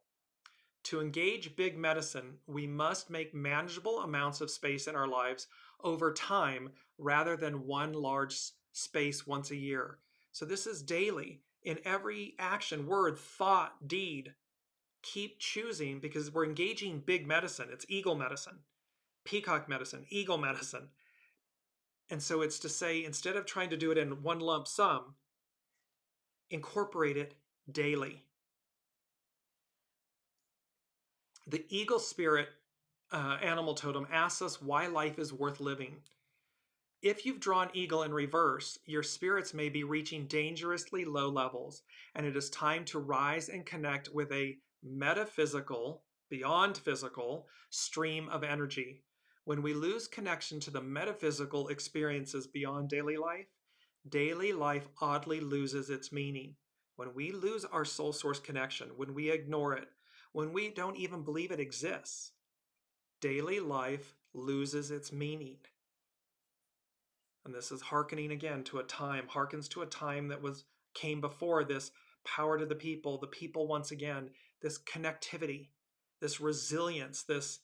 To engage big medicine, we must make manageable amounts of space in our lives over time rather than one large space once a year. So this is daily. In every action, word, thought, deed, keep choosing because we're engaging big medicine. It's Eagle medicine, peacock medicine, Eagle medicine. And so it's to say, instead of trying to do it in one lump sum, incorporate it daily. The eagle spirit animal totem asks us why life is worth living. If you've drawn eagle in reverse, your spirits may be reaching dangerously low levels, and it is time to rise and connect with a metaphysical, beyond physical, stream of energy. When we lose connection to the metaphysical experiences beyond daily life oddly loses its meaning. When we lose our soul source connection, when we ignore it, when we don't even believe it exists, daily life loses its meaning. And this is hearkening again to a time, harkens to a time that came before this power to the people once again, this connectivity, this resilience, this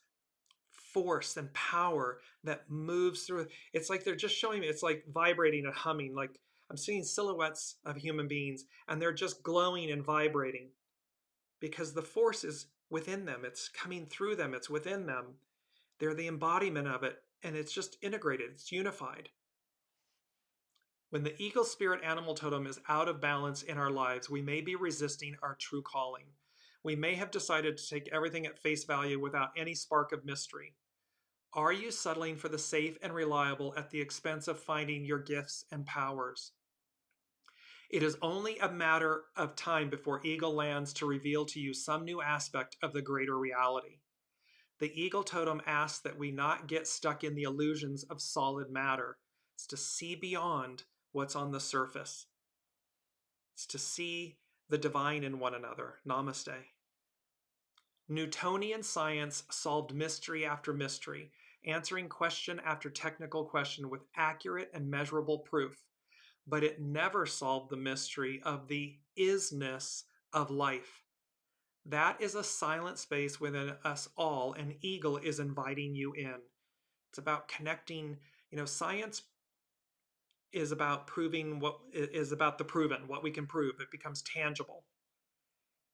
force and power that moves through. It's like they're just showing me, it's like vibrating and humming. Like I'm seeing silhouettes of human beings and they're just glowing and vibrating because the force is within them. It's coming through them. It's within them. They're the embodiment of it and it's just integrated. It's unified. When the eagle spirit animal totem is out of balance in our lives, we may be resisting our true calling. We may have decided to take everything at face value without any spark of mystery. Are you settling for the safe and reliable at the expense of finding your gifts and powers? It is only a matter of time before Eagle lands to reveal to you some new aspect of the greater reality. The Eagle totem asks that we not get stuck in the illusions of solid matter. It's to see beyond what's on the surface. It's to see the divine in one another. Namaste. Newtonian science solved mystery after mystery, answering question after technical question with accurate and measurable proof. But it never solved the mystery of the isness of life. That is a silent space within us all, and Eagle is inviting you in. It's about connecting. Science is about proving what is about the proven, what we can prove. It becomes tangible.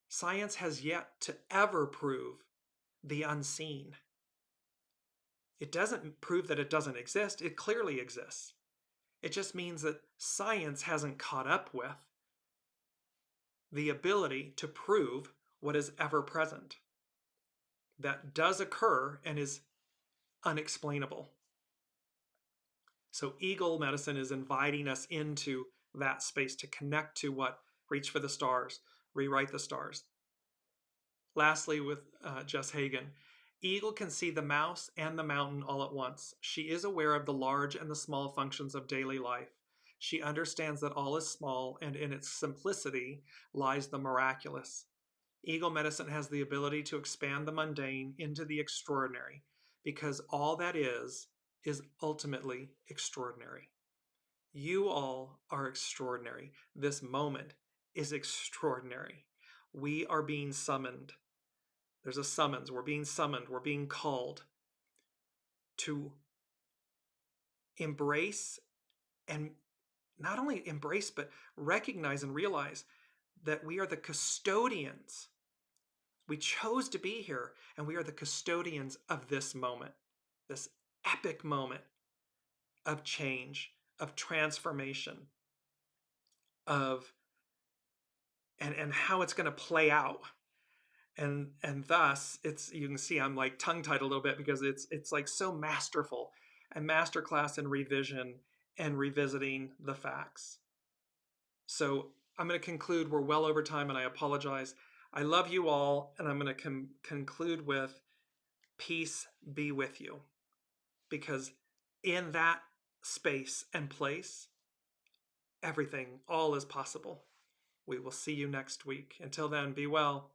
Science has yet to ever prove the unseen. It doesn't prove that it doesn't exist. It clearly exists. It just means that science hasn't caught up with the ability to prove what is ever present. That does occur and is unexplainable. So Eagle medicine is inviting us into that space to connect to what? Reach for the stars, rewrite the stars. Lastly, with Jess Hagen, Eagle can see the mouse and the mountain all at once. She is aware of the large and the small functions of daily life. She understands that all is small, and in its simplicity lies the miraculous. Eagle medicine has the ability to expand the mundane into the extraordinary, because all that is ultimately extraordinary. You all are extraordinary. This moment is extraordinary. We are being summoned. There's a summons. We're being summoned. We're being called to embrace, and not only embrace, but recognize and realize that we are the custodians. We chose to be here, and we are the custodians of this moment, this epic moment of change, of transformation, of and how it's going to play out. And thus you can see I'm like tongue-tied a little bit because it's like so masterful, a masterclass in revision and revisiting the facts. So I'm going to conclude. We're well over time, and I apologize. I love you all, and I'm going to conclude with peace be with you, because in that space and place, everything, all is possible. We will see you next week. Until then, be well.